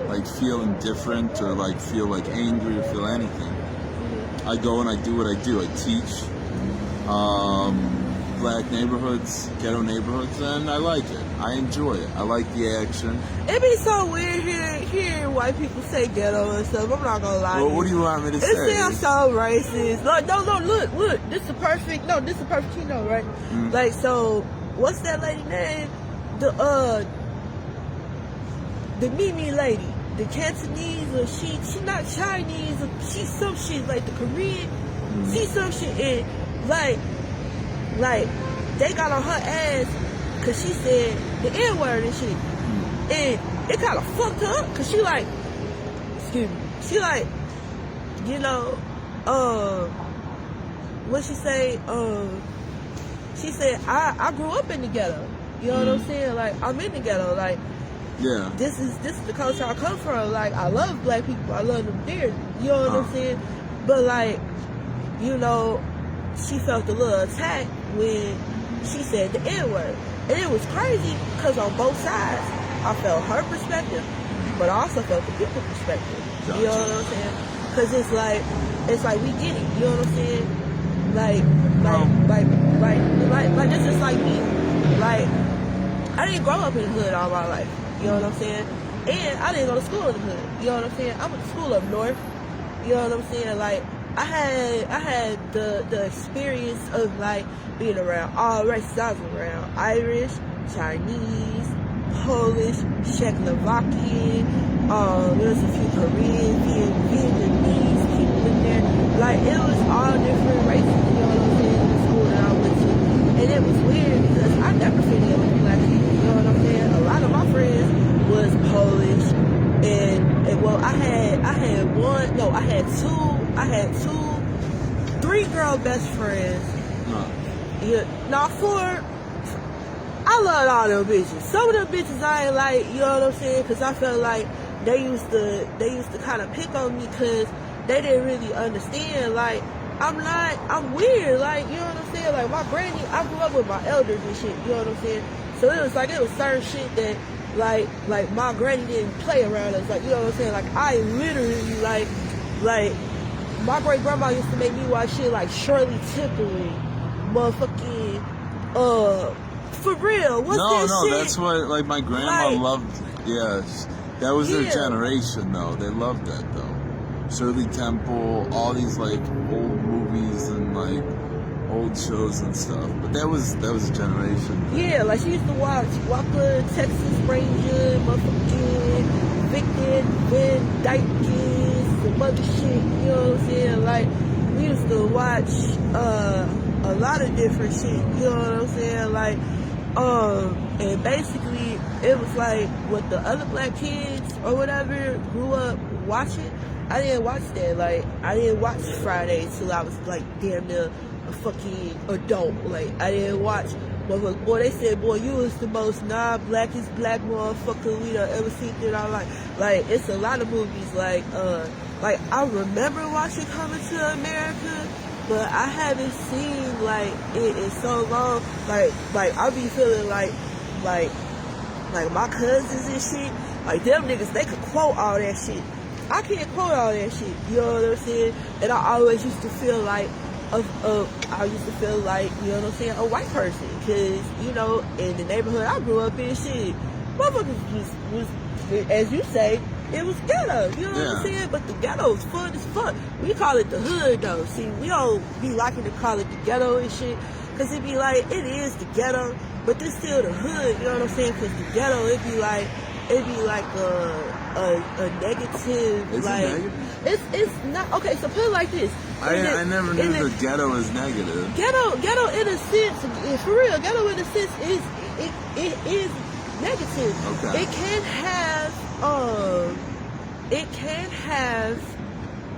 like feel indifferent or like feel like angry or feel anything. I go and I do what I do. I teach. black neighborhoods, ghetto neighborhoods, and I like it. I enjoy it. I like the action. It be so weird hearing white people say ghetto and stuff. I'm not gonna lie. Well, what do you want me to say? It sounds so racist. Like, no, look. This is the perfect keynote, right? Mm. Like, so, what's that lady name? The Mimi lady. The Cantonese, or she not Chinese, or she's some shit, like the Korean. Mm. She's some shit, and like, they got on her ass because she said the N-word and shit. And it kind of fucked her up because she like, excuse me, she like, you know, what she say, she said, I grew up in the ghetto. You know what I'm saying? Like, I'm in the ghetto. Like, yeah, this is the culture I come from. Like, I love black people. I love them dearly. You know what I'm saying? But like, you know, she felt a little attacked when she said the N-word. And it was crazy because on both sides, I felt her perspective, but I also felt the people perspective. Gotcha. You know what I'm saying? Because it's like we get it. You know what I'm saying? Like this is like me. Like, I didn't grow up in the hood all my life. You know what I'm saying? And I didn't go to school in the hood. You know what I'm saying? I went to school up north. You know what I'm saying? Like, I had the experience of like being around all races. I was around Irish, Chinese, Polish, Czechoslovakian. There was a few Korean, Vietnamese people in there. Like, it was all different races. You know what I'm saying? In the school that I went to, and it was weird because I never fit in with black people. You know what I'm saying? A lot of my friends was Polish, and well, I had three girl best friends. Yeah, four. I loved all them bitches. Some of them bitches I ain't like, you know what I'm saying? Because I felt like they used to kind of pick on me because they didn't really understand. Like, I'm weird. Like, you know what I'm saying? Like, my granny, I grew up with my elders and shit, you know what I'm saying? So it was certain shit that, like my granny didn't play around us. Like, you know what I'm saying? Like, I literally, like, my great grandma used to make me watch shit like Shirley Temple and motherfucking, for real. What's that shit? That's what, like, my grandma loved. Yes, that was their generation, though. They loved that, though. Shirley Temple, all these like old movies and like old shows and stuff. But that was a generation. Yeah, like she used to watch Walker, Texas Ranger, motherfucking Victor, Van Dyke, some other shit. You know what I'm saying? Like, we used to watch a lot of different shit. You know what I'm saying? Like, and basically it was like what the other black kids or whatever grew up watching. I didn't watch that. Like, I didn't watch Friday till I was like damn near a fucking adult. Like, I didn't watch. Boy, they said, boy, you was the most non-blackest black motherfucker we done ever seen in our life. Like, it's a lot of movies. Like I remember watching Coming to America, but I haven't seen like it in so long. Like I be feeling like my cousins and shit. Like, them niggas, they could quote all that shit. I can't quote all that shit, you know what I'm saying? And I always used to feel like, you know what I'm saying, a white person. Because, you know, in the neighborhood I grew up in, shit, motherfuckers was, as you say, it was ghetto, you know what I'm saying? But the ghetto is fun as fuck. We call it the hood, though. See, we don't be liking to call it the ghetto and shit. Because it be like, it is the ghetto, but it's still the hood, you know what I'm saying? Because the ghetto, it be like a negative, is like, it negative? It's not, okay, so put it like this. I never knew the ghetto was negative. Ghetto in a sense, for real, ghetto in a sense is negative. Okay. It can have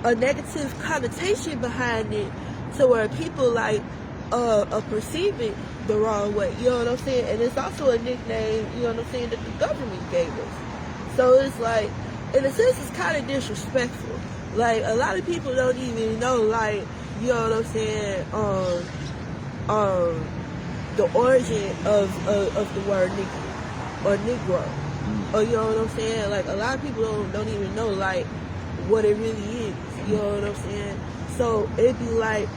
a negative connotation behind it to where people like perceive it the wrong way, you know what I'm saying? And it's also a nickname, you know what I'm saying, that the government gave us. So it's like, in a sense, it's kind of disrespectful. Like, a lot of people don't even know, like, you know what I'm saying, the origin of the word nigga or negro. Or, you know what I'm saying? Like, a lot of people don't even know, like, what it really is. You know what I'm saying? So it'd be like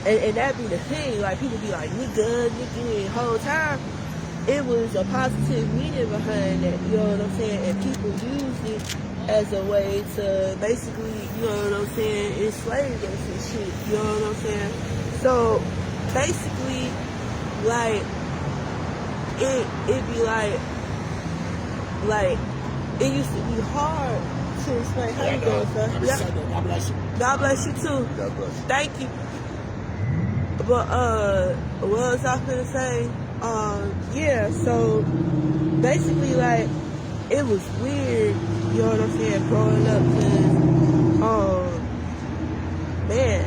And that be the thing, like people be like, nigga, the whole time. It was a positive meaning behind that, you know what I'm saying? And people used it as a way to basically, you know what I'm saying, enslave us and shit, you know what I'm saying? So basically, like, it be like, it used to be hard to explain. How you doing, sir? God bless you. God bless you too. God bless you. Thank you. But what was I gonna say? Yeah, so basically, like, it was weird, you know what I'm saying, growing up, cause, man,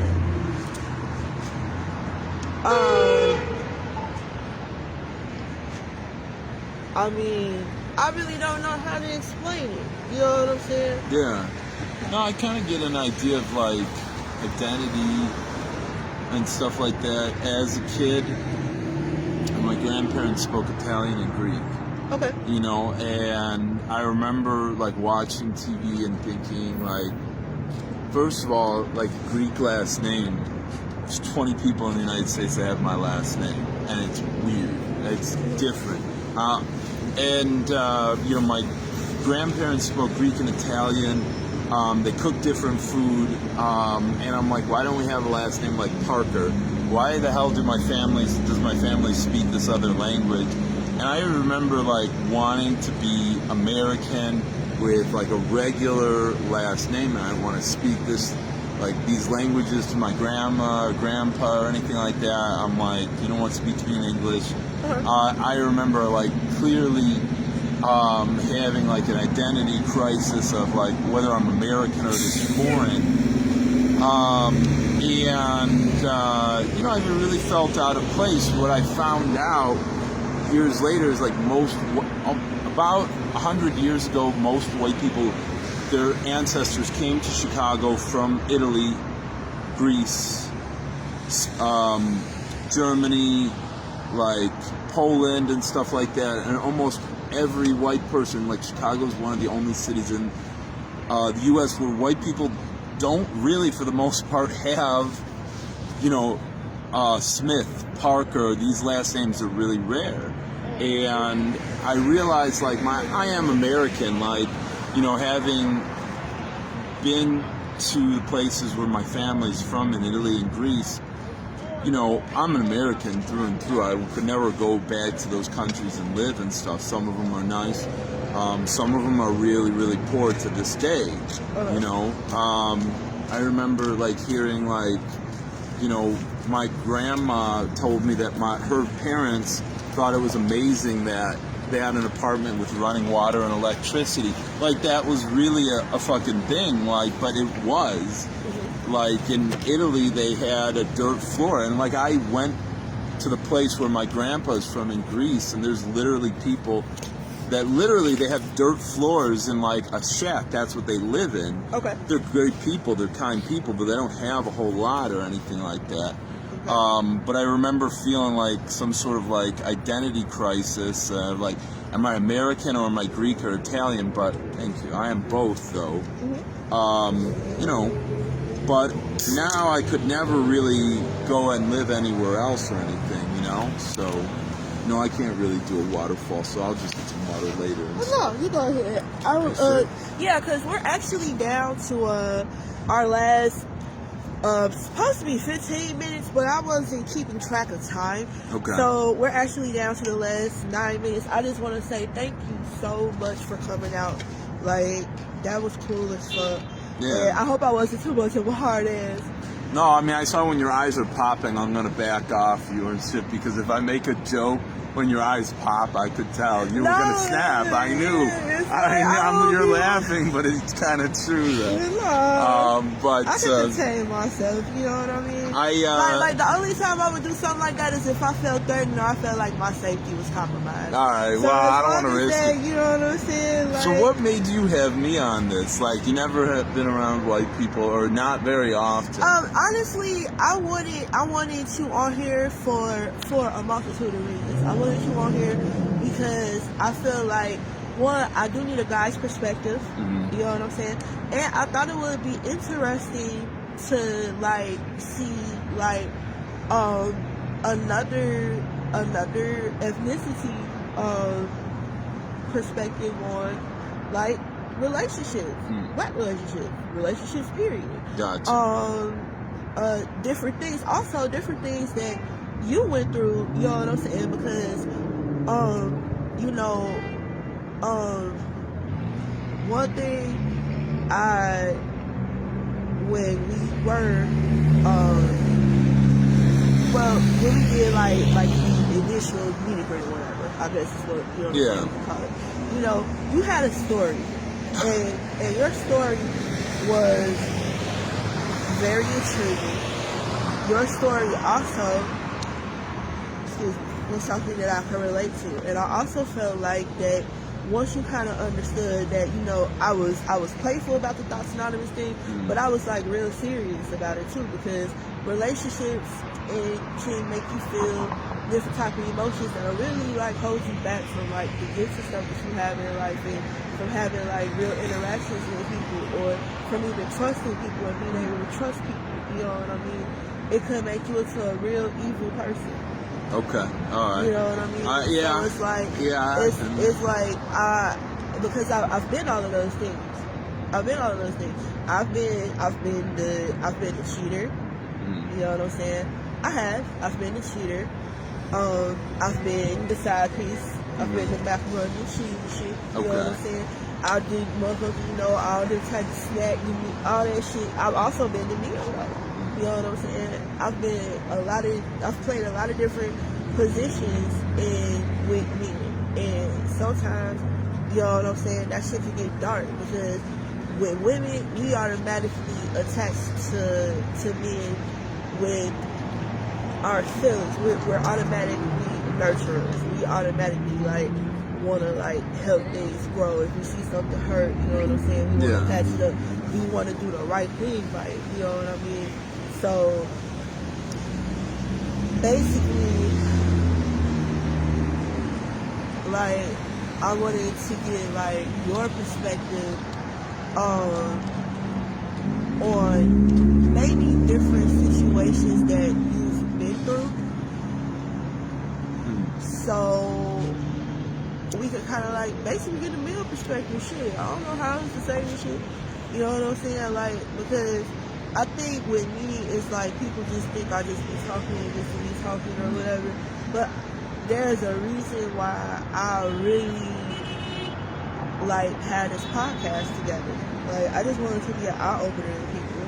I mean, I really don't know how to explain it, you know what I'm saying? Yeah. No, I kind of get an idea of, like, identity and stuff like that. As a kid, my grandparents spoke Italian and Greek. Okay. You know, and I remember, like, watching TV and thinking, like, first of all, like, a Greek last name, there's 20 people in the United States that have my last name, and it's weird. It's different. You know, my grandparents spoke Greek and Italian. They cook different food, and I'm like, why don't we have a last name like Parker? Why the hell does my family speak this other language? And I remember, like, wanting to be American with, like, a regular last name, and I didn't want to speak these languages to my grandma or grandpa or anything like that. I'm like, you don't want to speak to me in English. I remember, like, clearly having, like, an identity crisis of, like, whether I'm American or just foreign. You know, I really felt out of place. What I found out years later is, like, about 100 years ago, most white people, their ancestors came to Chicago from Italy, Greece, Germany, like Poland and stuff like that, and almost every white person, like, Chicago is one of the only cities in the U.S. where white people don't really, for the most part, have, you know, Smith, Parker, these last names are really rare. And I realized, like, I am American, like, you know, having been to the places where my family's from in Italy and Greece, you know, I'm an American through and through. I could never go back to those countries and live and stuff. Some of them are nice. Some of them are really, really poor to this day, you know. I remember, like, hearing, like, you know, my grandma told me that her parents thought it was amazing that they had an apartment with running water and electricity. Like, that was really a fucking thing, like, but it was. Like, in Italy, they had a dirt floor, and, like, I went to the place where my grandpa's from in Greece, and there's literally people that literally they have dirt floors in, like, a shack. That's what they live in. Okay. They're great people, they're kind people, but they don't have a whole lot or anything like that. Okay. But I remember feeling like some sort of, like, identity crisis, like, am I American or am I Greek or Italian? But thank you, I am both, though. You know, but now I could never really go and live anywhere else or anything, you know? So, no, I can't really do a waterfall, so I'll just get some water later. Well, no, you go ahead. Yeah, because we're actually down to our last, supposed to be 15 minutes, but I wasn't keeping track of time. Okay. So we're actually down to the last 9 minutes. I just want to say thank you so much for coming out. Like, that was cool as fuck. Yeah. I hope I wasn't too much of a hard ass. No, I mean, I saw when your eyes are popping, I'm going to back off you and shit, because if I make a joke when your eyes pop, I could tell. You were going to snap. I knew. You're laughing, but it's kind of true, though. But I can contain myself, you know what I mean? Like, the only time I would do something like that is if I felt threatened or I felt like my safety was compromised. All right, so well, I don't want to risk it. You know what I'm saying? Like, so what made you have me on this? Like, you never have been around white people, or not very often? Honestly, I wanted you on here for a multitude of reasons. I wanted you on here because I feel like, one, I do need a guy's perspective. Mm-hmm. You know what I'm saying? And I thought it would be interesting to, like, see, like, Another ethnicity perspective on like relationships, black relationships period. Gotcha. Different things, also different things that you went through, you know what I'm saying, because you know, one thing when we were when we did like the initial meet and greet or whatever, I guess is what you know what I'm saying, call it. You know, you had a story, and your story was very intriguing. Your story also, was something that I could relate to, and I also felt like that once you kind of understood that, you know, I was playful about the ThotzAnonymous thing, but I was like real serious about it too, because relationships can make you feel different type of emotions that are really like hold you back from like the gifts and stuff that you have in life, and from having like real interactions with people, or from even trusting people and being able to trust people. You know what I mean? It could make you into a real evil person. Okay, all right. You know what I mean? Yeah. So it's like, it's like, because I've been all of those things. I've been the cheater. You know what I'm saying? I've been the cheater. I've been the side piece. I've been the macaroni and cheese shit. You know what I'm saying? I did motherfuckers, you know, all the type of snack, all that shit. I've also been the meal though. You know what I'm saying? I've played a lot of different positions with men, and sometimes, you know what I'm saying, that shit can get dark, because with women, we automatically attached to men with our feelings. We're automatically nurturers. We automatically like want to like help things grow. If we see something hurt, you know what I'm saying, we want to patch it up. We want to do the right thing by it. You know what I mean? So basically, like, I wanted to get like your perspective on maybe different situations that you've been through, so we could kind of like basically get a male perspective. Shit, I don't know how else to say this shit. You know what I'm saying? Like, because I think with me, it's like people just think I just be talking just to be talking or whatever. But there's a reason why I really like had this podcast together. Like, I just wanted to be an eye opener to people.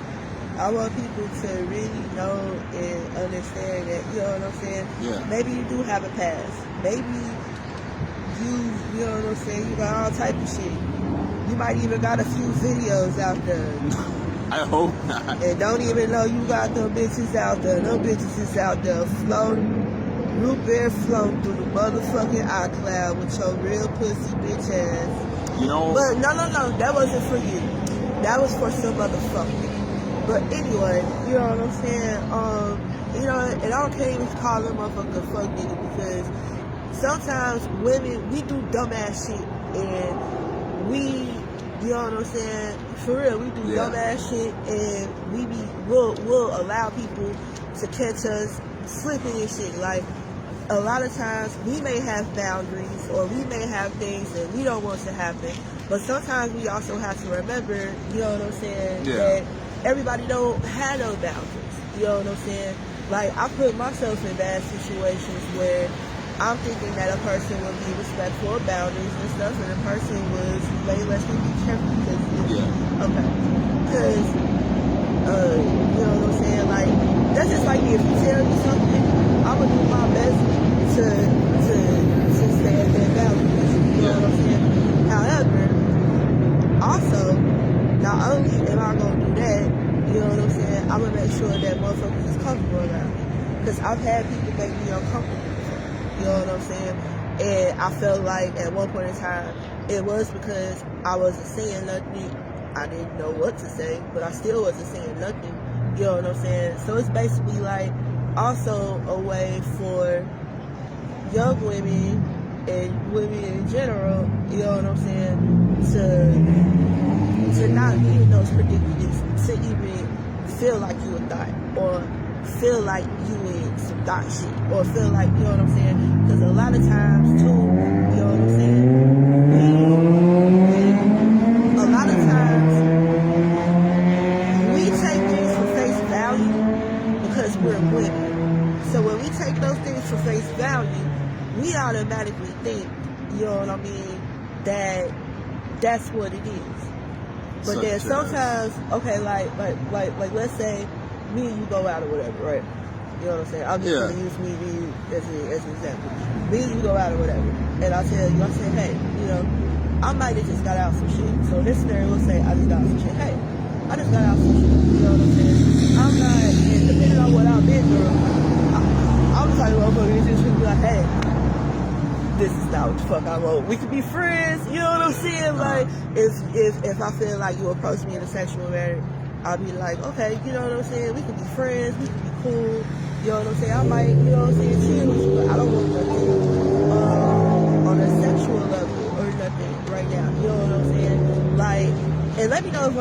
I want people to really know and understand that, you know what I'm saying? Yeah. Maybe you do have a past. Maybe you know what I'm saying, you got all type of shit. You might even got a few videos out there. I hope not. And don't even know you got them bitches out there. Them bitches is out there floating, root beer floating through the motherfucking iCloud with your real pussy bitch ass. You know. But no, that wasn't for you. That was for some motherfucker. But anyway, you know what I'm saying? You know, and I don't care even call them motherfucker fuck nigga, because sometimes women, we do dumbass shit, and we, you know what I'm saying? For real, we do dumbass shit, and we'll allow people to catch us slipping and shit. Like, a lot of times we may have boundaries, or we may have things that we don't want to happen, but sometimes we also have to remember, you know what I'm saying, that everybody don't have no boundaries. You know what I'm saying? Like, I put myself in bad situations where I'm thinking that a person would be respectful of boundaries and stuff, and the person was way less than be careful because you know what I'm saying? Like, that's just like me. If you tell me something, I'm gonna do my best to stay at that boundaries. You know what I'm saying? However, also, not only am I gonna do that, you know what I'm saying, I'm gonna make sure that motherfuckers is comfortable around me. Because I've had people make me uncomfortable. You know what I'm saying? And I felt like at one point in time, it was because I wasn't saying nothing. I didn't know what to say, but I still wasn't saying nothing. You know what I'm saying? So it's basically like also a way for young women and women in general, you know what I'm saying, to not be in those predicaments, to even feel like you a thought, or feel like you in some dark shit, or feel like, you know what I'm saying? Because a lot of times too, you know what I'm saying? A lot of times we take things for face value because we're women. So when we take those things for face value, we automatically think, you know what I mean, that that's what it is. But then sometimes, okay, like let's say me and you go out or whatever, right? You know what I'm saying? I'm just gonna use me as an example. Me and you go out or whatever, and I tell you, I say, hey, you know, I might have just got out some shit. So in this scenario, we'll say I just got out some shit. Hey, I just got out some shit. You know what I'm saying? I'm not, and depending on what I've been through, I'm the type of motherfucker that just be like, hey, this is not what the fuck I want. We could be friends, you know what I'm saying? Like, if I feel like you approach me in a sexual manner, I'll be like, okay, you know what I'm saying? We could be friends, we could be cool, you know what I'm saying? I might, you know what I'm saying, chill with you, but I don't want nothing on a sexual level or nothing right now, you know what I'm saying? Like, and let me know if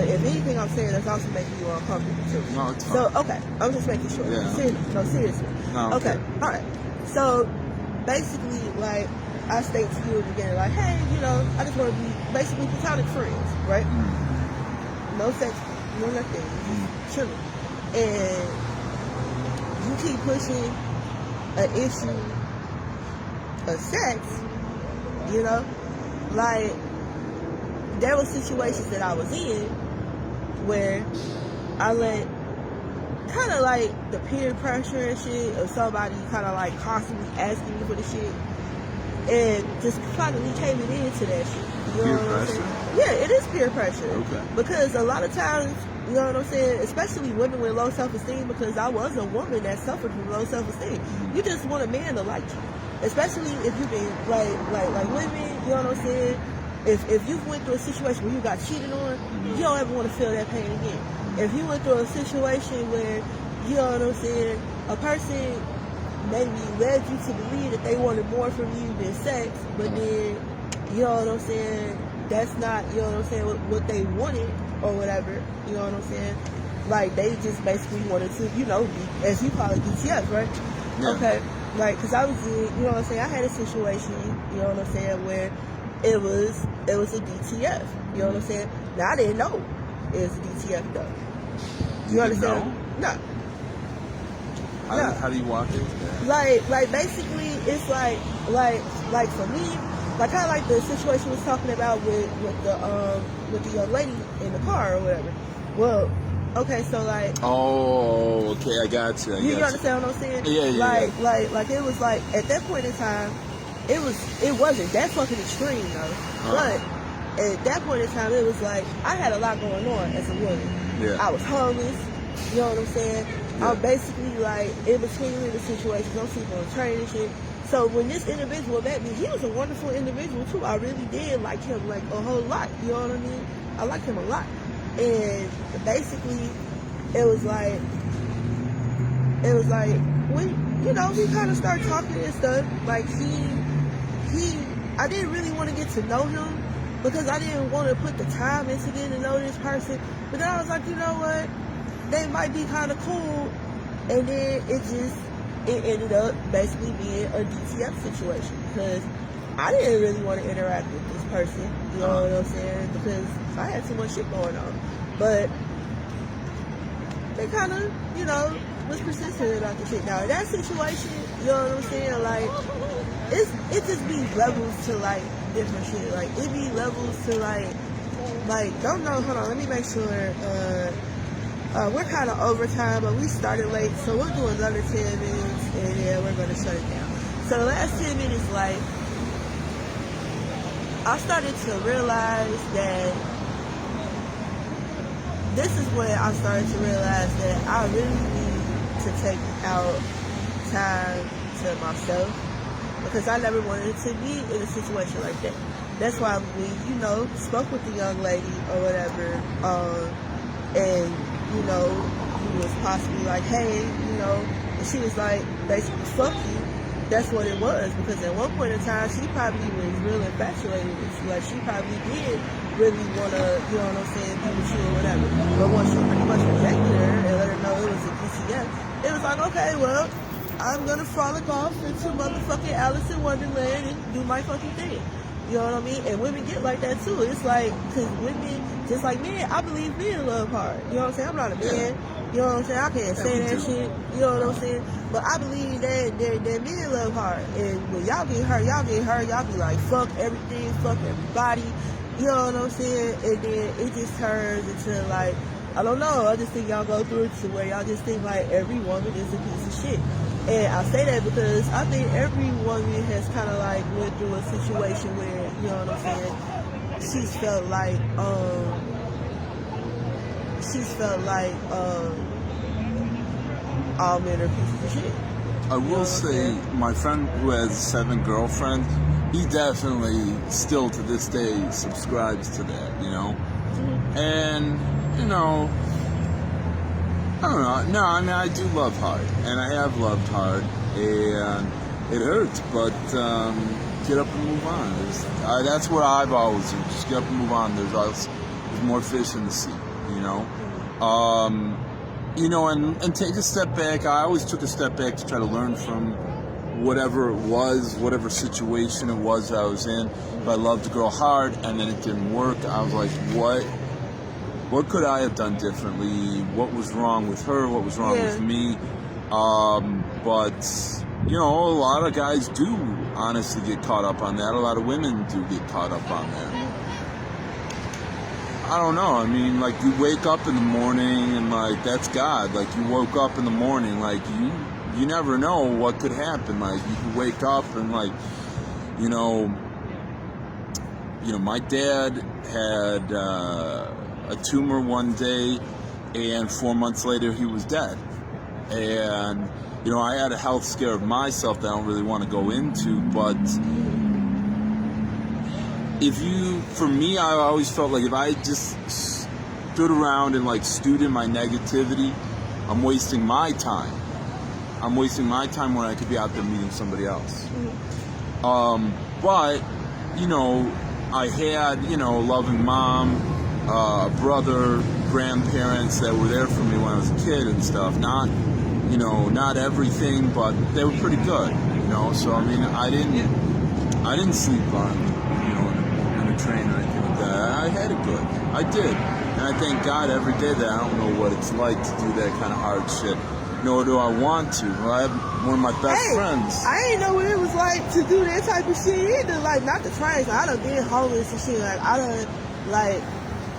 if anything I'm saying is also making you uncomfortable too. No, it's fine. So, okay, I'm just making sure. Yeah. Seriously. No, okay, all right. So, basically, like, I state to you again, like, hey, you know, I just want to be basically platonic friends, right? No sex, no nothing, just chilling. And you keep pushing an issue of sex, you know, like, there were situations that I was in where I let kind of like the peer pressure and shit of somebody kind of like constantly asking me for the shit, and just finally came into that shit. You know what I'm saying? Yeah, it is peer pressure. Okay. Because a lot of times, you know what I'm saying, especially women with low self-esteem, because I was a woman that suffered from low self-esteem. You just want a man to like you. Especially if you've been like women, you know what I'm saying? If you went through a situation where you got cheated on, you don't ever want to feel that pain again. If you went through a situation where, you know what I'm saying, a person maybe led you to believe that they wanted more from you than sex, but then, you know what I'm saying, that's not, you know what I'm saying, what they wanted or whatever, you know what I'm saying? Like, they just basically wanted to, you know, be, as you call it, DTF, right? Yeah. Okay. Like, because I was in, you know what I'm saying, I had a situation, you know what I'm saying, where it was a DTF, you know what I'm saying? Now, I didn't know it was a DTF, though. You understand? No. How do you walk into that? Like basically, it's like for me, like kind of like the situation we was talking about with the young lady in the car or whatever. Well, okay, so like. Oh, okay, I got you. You understand what I'm saying? Yeah. Like it was like at that point in time, it wasn't that fucking extreme though. But at that point in time, it was like I had a lot going on as a woman. Yeah. I was homeless. You know what I'm saying? Yeah. I'm basically like in between the situations. I'm sleeping on the train and shit. So when this individual met me, he was a wonderful individual too. I really did like him like a whole lot. You know what I mean? I liked him a lot. And basically, it was like when, you know, we kind of started talking and stuff. Like I didn't really want to get to know him because I didn't want to put the time into getting to know this person. But then I was like, you know what? They might be kind of cool. And then it ended up basically being a DTF situation because I didn't really want to interact with this person. You know what I'm saying? Because I had too much shit going on. But they kind of, you know, was persistent about the shit. Now, in that situation, you know what I'm saying? Like, it just be levels to, like, different shit. Like, it be levels to, like, don't know, hold on, let me make sure, we're kind of over time, but we started late, so we'll do another 10 minutes, and then we're going to shut it down. So the last 10 minutes, like, I started to realize that this is when I started to realize that I really need to take out time to myself because I never wanted to be in a situation like that. That's why we, you know, spoke with the young lady or whatever, and, you know, he was possibly like, hey, you know, and she was like, basically, fuck you, that's what it was, because at one point in time she probably was real infatuated with you. Like she probably did really wanna, you know what I'm saying, be with you or whatever. But once you pretty much rejected her and let her know it was a PCF, it was like, okay, well, I'm gonna frolic off into motherfucking Alice in Wonderland and do my fucking thing. You know what I mean? And women get like that too. It's like, cause women, just like men, I believe men love hard. You know what I'm saying? I'm not a man. You know what I'm saying? I can't say that shit. You know what I'm saying? But I believe that men love hard. And when y'all get hurt, y'all be like, fuck everything, fuck everybody. You know what I'm saying? And then it just turns into like, I don't know, I just think y'all go through it to where y'all just think like every woman is a piece of shit. And I say that because I think every woman has kind of like went through a situation where, you know what I'm saying, she's felt like all men are pieces of shit. I will say, my friend who has 7 girlfriends, he definitely still to this day subscribes to that, you know? Mm-hmm. And, you know, I don't know. No, I mean, I do love hard, and I have loved hard, and it hurts, but get up and move on. That's what I've always done. Just get up and move on. There's more fish in the sea, you know? You know, and take a step back. I always took a step back to try to learn from whatever it was, whatever situation it was I was in. If I loved a girl hard, and then it didn't work, I was like, what could I have done differently? What was wrong with her? What was wrong with me? But, you know, a lot of guys do honestly get caught up on that. A lot of women do get caught up on that. I don't know. I mean, like, you wake up in the morning and, like, that's God. Like, you woke up in the morning, like, you never know what could happen. Like, you could wake up and, like, you know, my dad had a tumor one day, and 4 months later he was dead. And, you know, I had a health scare of myself that I don't really want to go into, but for me, I always felt like if I just stood around and, like, stewed in my negativity, I'm wasting my time. I'm wasting my time when I could be out there meeting somebody else. But, you know, I had, you know, a loving mom, brother, grandparents that were there for me when I was a kid and stuff. Not, you know, not everything, but they were pretty good, you know. So, I mean, I didn't sleep on, you know, in a train or anything like that. I had it good. I did. And I thank God every day that I don't know what it's like to do that kind of hard shit. Nor do I want to. I have one of my best friends. I didn't know what it was like to do that type of shit either. Like, not the trains. I done been homeless and shit. Like, I done, like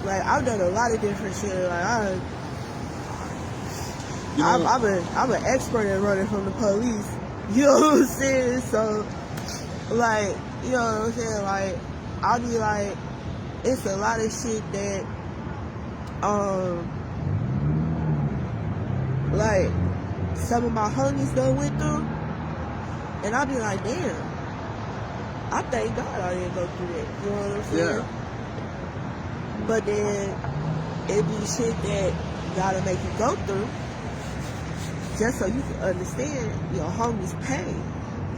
I've done a lot of different shit. Like, I'm an expert at running from the police. You know what I'm saying? So, like, you know what I'm saying? Like, I'll be like, it's a lot of shit that, like, some of my homies done went through, and I'll be like, damn, I thank God I didn't go through that. You know what I'm saying? Yeah. But then it be shit that gotta make you go through just so you can understand your homies' pain.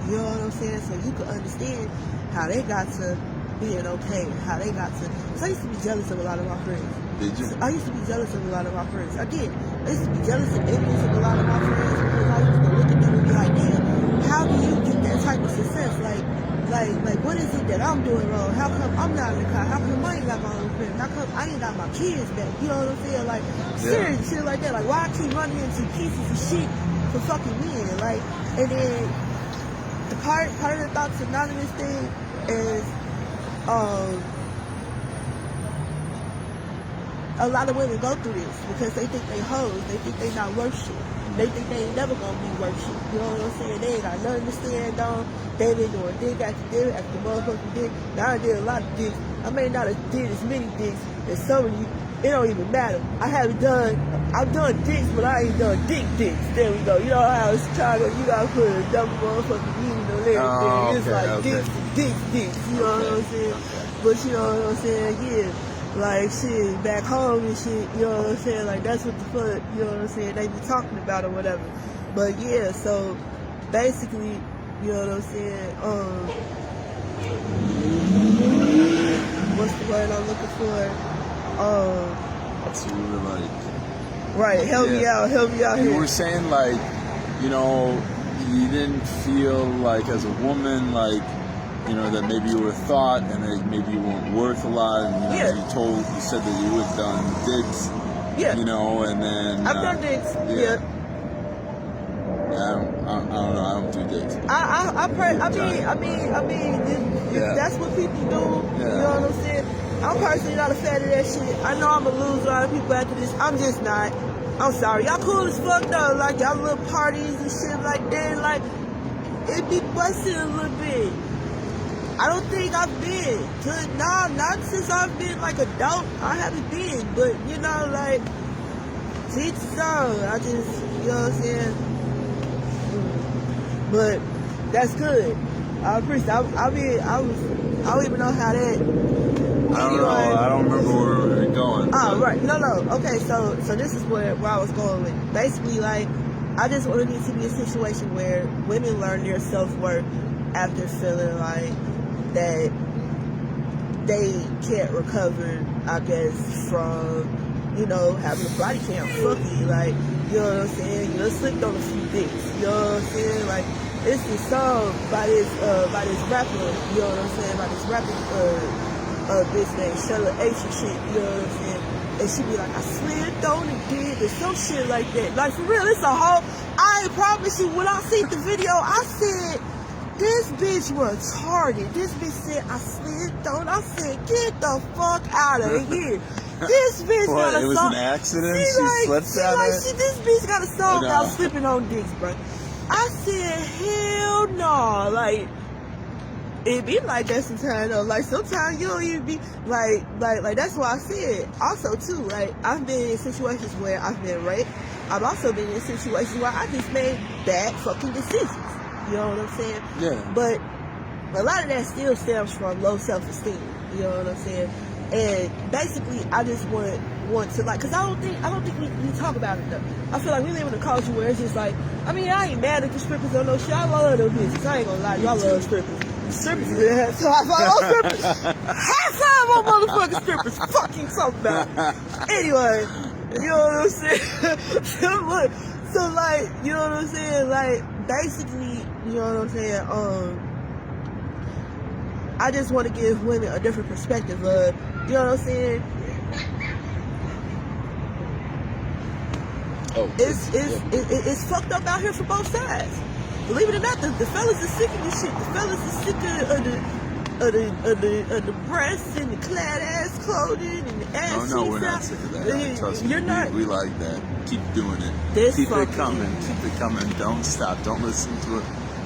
You know what I'm saying? So you can understand how they got to being okay, how they got to. Because I used to be jealous of a lot of my friends. Did you? I used to be jealous of a lot of my friends. I did. I used to be jealous and envious of a lot of my friends because I used to look at them and be like, damn, how do you get that type of success? Like, what is it that I'm doing wrong? How come I'm not in the car? How come I ain't got my own crib? How come I ain't got my kids back? You know what I'm saying? Like, serious shit like that. Like, why I keep running into pieces of shit for fucking men? Like, and then the part of the ThotzAnonymous thing is, a lot of women go through this because they think they hoes. They think they not worth shit. They think they ain't never gonna be worth shit. You know what I'm saying? They ain't got nothing to stand on. They been doing dick after motherfucking dick. Now I did a lot of dicks. I may not have did as many dicks as some of you. It don't even matter. I've done dicks, but I ain't done dicks. There we go. You know how in Chicago, you gotta put a double motherfucking meaning on everything. It's like dicks. You know what I'm saying? But you know what I'm saying? Yeah. Like, shit, back home and shit, you know what I'm saying? Like, that's what the fuck, you know what I'm saying, they be talking about or whatever. But, yeah, so, basically, You know what I'm saying? What's the word I'm looking for? So you were like, right, help me out you here. were saying like, you know, you didn't feel like as a woman, like, you know, that maybe you were thought and that maybe you weren't worth a lot. And, you know, you said that you had done digs. Yeah. You know, and then I've done digs. Yeah. I don't know. I don't do digs. I mean, that's what people do. Yeah. You know what I'm saying? I'm personally not a fan of that shit. I know I'm gonna lose a lot of people after this. I'm just not. I'm sorry. Y'all cool as fuck though. Like y'all little parties and shit like that. Like it be busting a little bit. I don't think I've been to, not since I've been like adult. I haven't been, but you know, like teach his own. I just, you know what I'm saying. But that's good. I appreciate. I don't even know how that. I don't know. I don't remember where we were going. Oh, right. No. Okay, so this is where I was going with. Basically, like, I just want it to be a situation where women learn their self-worth after feeling like that they can't recover, I guess, from, you know, having a body count. Fuck you, like, you know what I'm saying? You know, slipped on a few dicks. You know what I'm saying? Like, it's this song by this rapper, you know what I'm saying? By this rapper, bitch named Shella H and shit, you know what I'm saying? And she be like, I slipped on it, did, or some shit like that. Like, for real, it's a whole, I promise you, when I see the video, I said, this bitch retarded. This bitch said, I slipped on. I said, get the fuck out of here. This bitch got a song. It was an accident? She slipped out of it? This bitch got a song about slipping on dicks, bro. I said, hell no. Like, it be like that sometimes, though. Like, sometimes you don't even be, like, that's what I said. Also, too, like, I've been in situations where I've been raped. I've also been in situations where I just made bad fucking decisions. You know what I'm saying? Yeah. But a lot of that still stems from low self-esteem. You know what I'm saying? And basically, I just want to, like, because I don't think we talk about it, though. I feel like we live in a culture where it's just like, I mean, I ain't mad at the strippers or no shit. I love them bitches. I ain't gonna lie. Y'all love strippers. Strippers, yeah. So I love strippers. Half time on motherfucking strippers. Fucking something about it. Anyway, you know what I'm saying? So, like, you know what I'm saying? Like, basically, you know what I'm saying? I just want to give women a different perspective of, you know what I'm saying? It's fucked up out here for both sides. Believe it or not, the fellas are sick of this shit. The fellas are sick of the breasts and the clad ass clothing and the ass cheeks. No, we're not sick of that. Trust me, we like that. Keep doing it. Keep it coming. Keep it coming. Don't stop. Don't listen to it.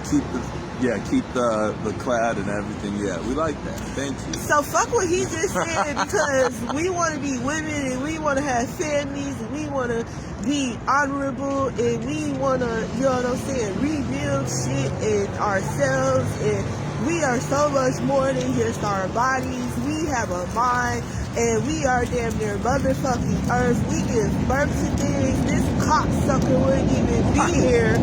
Keep the clad and everything. Yeah, we like that. Thank you. So fuck what he just said, because we want to be women and we want to have families and we want to be honorable and we want to, you know what I'm saying, rebuild shit in ourselves, and we are so much more than just our bodies. We have a mind and we are damn near motherfucking earth. We give birth to things. This cocksucker wouldn't even be here,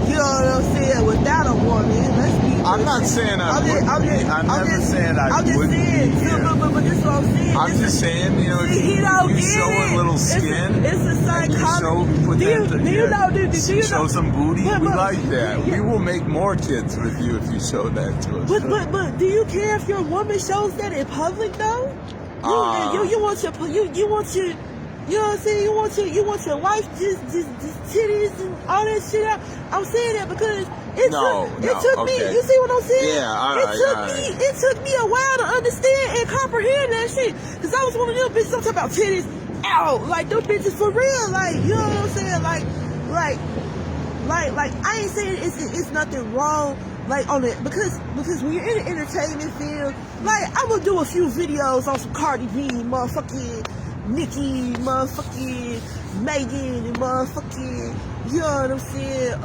you know what I'm saying, without a woman. Let's be I'm not saying I wouldn't. I'm never saying I wouldn't be here. But this is what I'm saying. I'm just saying, you know, if you show a little skin, it's a psychology. Show some booty, we like that. We will make more kids with you if you show that to us. But do you care if your woman shows that in public though? You want your, you know what I'm saying? You want your wife just titties and all that shit out. I'm saying that because it took me. You see what I'm saying? Yeah, it took me a while to understand and comprehend that shit. Cause I was one of them bitches. I'm talking about titties out, like them bitches for real. Like, you know what I'm saying? Like I ain't saying it's nothing wrong. Like on it, because when you're in the entertainment field, like I'm gonna do a few videos on some Cardi B, motherfucking Nicki, motherfucking Megan, and motherfucking, you know what I'm saying,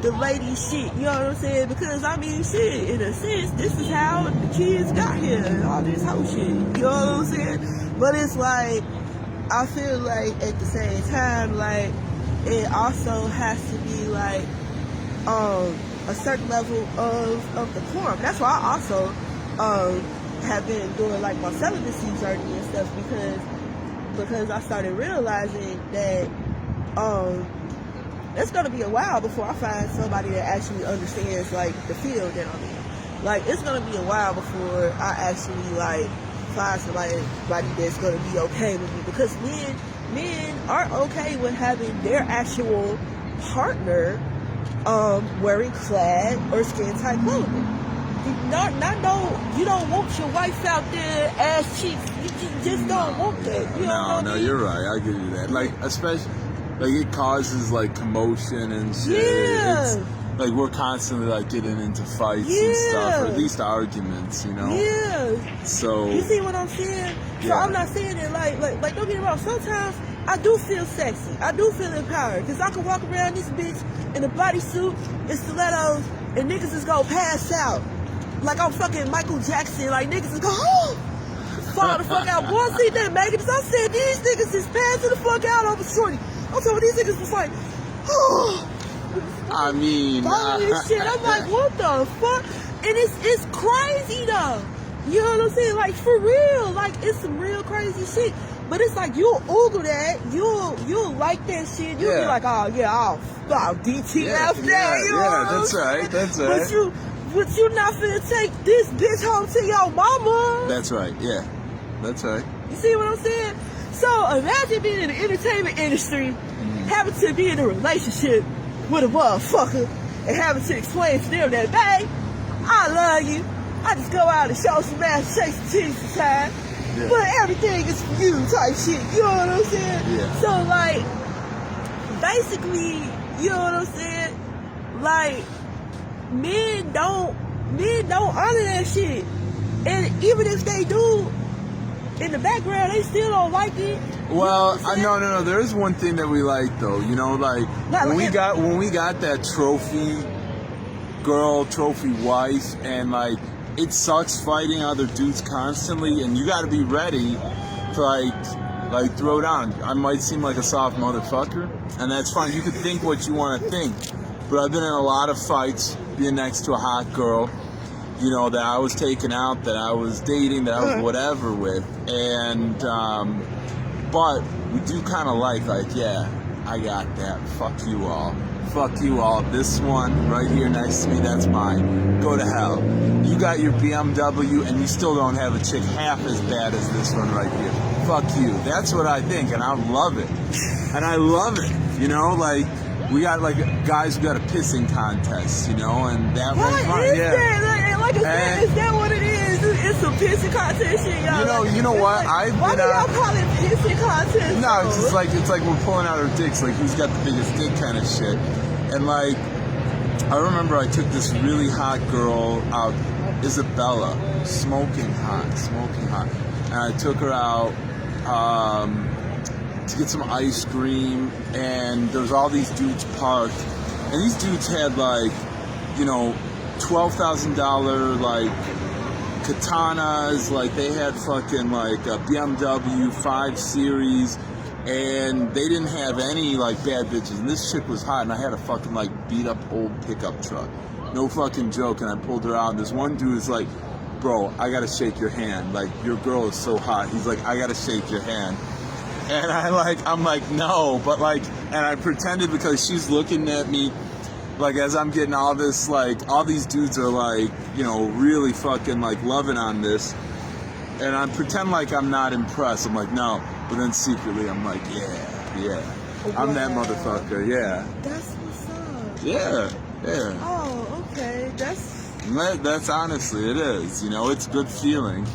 the lady shit, you know what I'm saying? Because I mean, shit, in a sense, this is how the kids got here and all this whole shit, you know what I'm saying? But it's like, I feel like at the same time, like it also has to be like, a certain level of decorum. That's why I also have been doing like my celibacy journey and stuff, because I started realizing that it's gonna be a while before I find somebody that actually understands like the field that I'm in. Like, it's gonna be a while before I actually like find somebody that's gonna be okay with me, because men aren't okay with having their actual partner wearing clad or skin tight clothing. You don't want your wife out there ass cheeks. You just don't want that. No, you're right. I give you that. Like, especially, like, it causes like commotion and shit. Yeah. It's like we're constantly like getting into fights and stuff, or at least arguments, you know. Yeah. So you see what I'm saying? So I'm not saying that like don't get me wrong. Sometimes I do feel sexy. I do feel empowered, because I can walk around this bitch in a bodysuit and stilettos, and niggas is gonna pass out. Like I'm fucking Michael Jackson. Like, niggas is gonna fall the fuck out. Boy, see that Megan? I said these niggas is passing the fuck out over shorty. I'm talking these niggas was like, I mean, shit. I'm like, what the fuck? And it's crazy though. You know what I'm saying? Like, for real. Like, it's some real crazy shit. But it's like, you'll oogle that. You'll like that shit. You'll be like, oh yeah, I'll DTF that. You know what that's I'm right. saying? That's right. But you not finna take this bitch home to your mama. That's right. Yeah, that's right. You see what I'm saying? So imagine being in the entertainment industry, having to be in a relationship with a motherfucker, and having to explain to them that, babe, I love you. I just go out and show some ass, shake some titties sometimes. Yeah. But everything is for you type shit. You know what I'm saying? Yeah. So like, basically, you know what I'm saying? Like, men don't honor that shit. And even if they do, in the background, they still don't like it. Well, no. There is one thing that we like, though. You know, like when we got that trophy girl, trophy wife, and like it sucks fighting other dudes constantly, and you got to be ready to like throw down. I might seem like a soft motherfucker, and that's fine. You can think what you want to think, but I've been in a lot of fights being next to a hot girl, you know, that I was taking out, that I was dating, that I was whatever with, and but we do kind of like, yeah, I got that. Fuck you all. Fuck you all. This one right here next to me, that's mine. Go to hell. You got your BMW and you still don't have a chick half as bad as this one right here. Fuck you. That's what I think, and I love it. And I love it. You know, like, we got like guys who got a pissing contest, you know, and that was fun. Yeah. Like I said, is that what it is? It's a pissing contest shit, y'all. You know what? Like, why do y'all call it pissing contest? No, it's just like we're pulling out our dicks, like who's got the biggest dick kind of shit. And like, I remember I took this really hot girl out, Isabella, smoking hot, and I took her out to get some ice cream, and there was all these dudes parked, and these dudes had like, you know, $12,000 like katanas, like they had fucking like a BMW 5 Series, and they didn't have any like bad bitches, and this chick was hot, and I had a fucking like beat up old pickup truck, no fucking joke, and I pulled her out, and this one dude is like, bro, I gotta shake your hand, like your girl is so hot. He's like, I gotta shake your hand. And I'm like, no, but like, and I pretended, because she's looking at me, like, as I'm getting all this, like, all these dudes are like, you know, really fucking like loving on this, and I pretend like I'm not impressed. I'm like, no, but then secretly I'm like, yeah, I'm that motherfucker, yeah. That's what's up. Yeah. Oh, okay, that's honestly, it is, you know, it's a good feeling.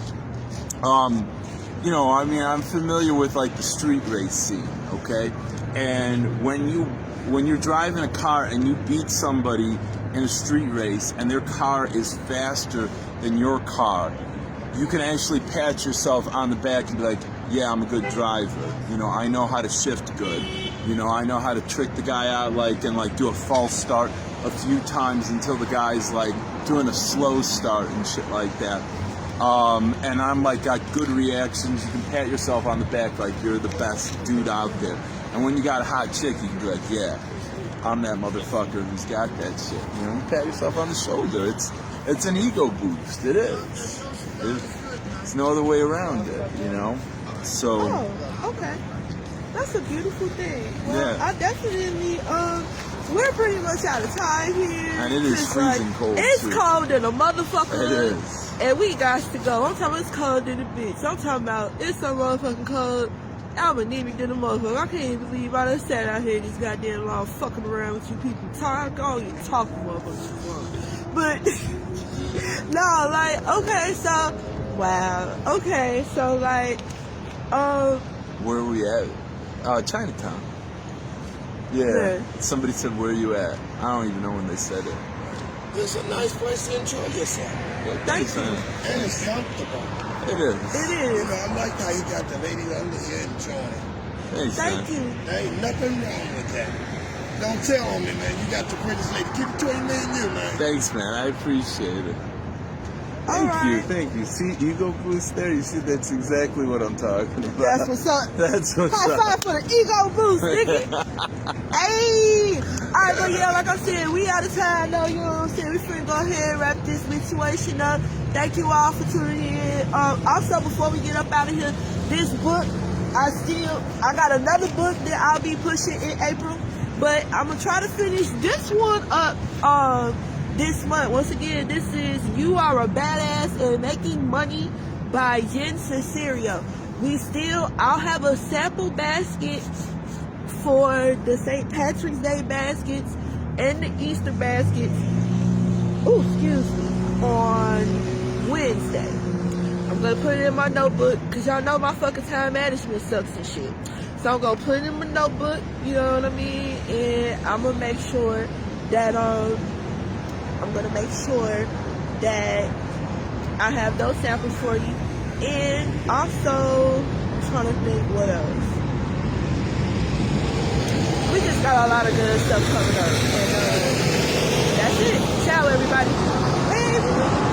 You know, I mean, I'm familiar with like the street race scene, okay? And when you're driving a car and you beat somebody in a street race and their car is faster than your car, you can actually pat yourself on the back and be like, yeah, I'm a good driver. You know, I know how to shift good. You know, I know how to trick the guy out, like, and like do a false start a few times until the guy's like doing a slow start and shit like that. And I'm like, got good reactions. You can pat yourself on the back like you're the best dude out there. And when you got a hot chick, you can be like, yeah, I'm that motherfucker who's got that shit. You know, pat yourself on the shoulder. It's an ego boost. It is. There's no other way around it, you know? So. Oh, okay. That's a beautiful thing. Well, yeah. I definitely, we're pretty much out of time here. And it is freezing cold. It's too. cold than a motherfucker. It is. And we got to go. I'm talking about it's cold than a bitch. I'm talking about it's so motherfucking cold. I'm anemic than a motherfucker. I can't even believe I done sat out here this goddamn long fucking around with you people. Talk on you talking motherfuckers. But, no, like, okay, so, wow. Okay, so, like, where are we at? Chinatown. Yeah. Somebody said, where are you at? I don't even know when they said it. It's a nice place to enjoy yourself. Yeah, thank you. And it's comfortable. It is. It You is. know, I like how you got the ladies under here enjoying. Thanks, Thank man. you. There ain't nothing wrong with that. Don't tell on me, man. You got the prettiest lady. Keep it between me and you, man. Thanks, man. I appreciate it. Thank you. See, ego boost there? You see, that's exactly what I'm talking about. That's what's up. That's what's High up. five for the ego boost, nigga. Hey! Alright, but yeah, like I said, we out of time though, you know what I'm saying? We finna go ahead and wrap this situation up. Thank you all for tuning in. Also, before we get up out of here, this book, I got another book that I'll be pushing in April, but I'm gonna try to finish this one up this month. Once again, this is You Are a Badass and Making Money by Jen Cesario. I'll have a sample basket for the St. Patrick's Day baskets and the Easter baskets, on Wednesday. I'm gonna put it in my notebook, cause y'all know my fucking time management sucks and shit. So I'm gonna put it in my notebook, you know what I mean? And I'm gonna make sure that, I have those samples for you. And also, I'm trying to think what else. We just got a lot of good stuff coming up. And that's it. Ciao, everybody. Hey.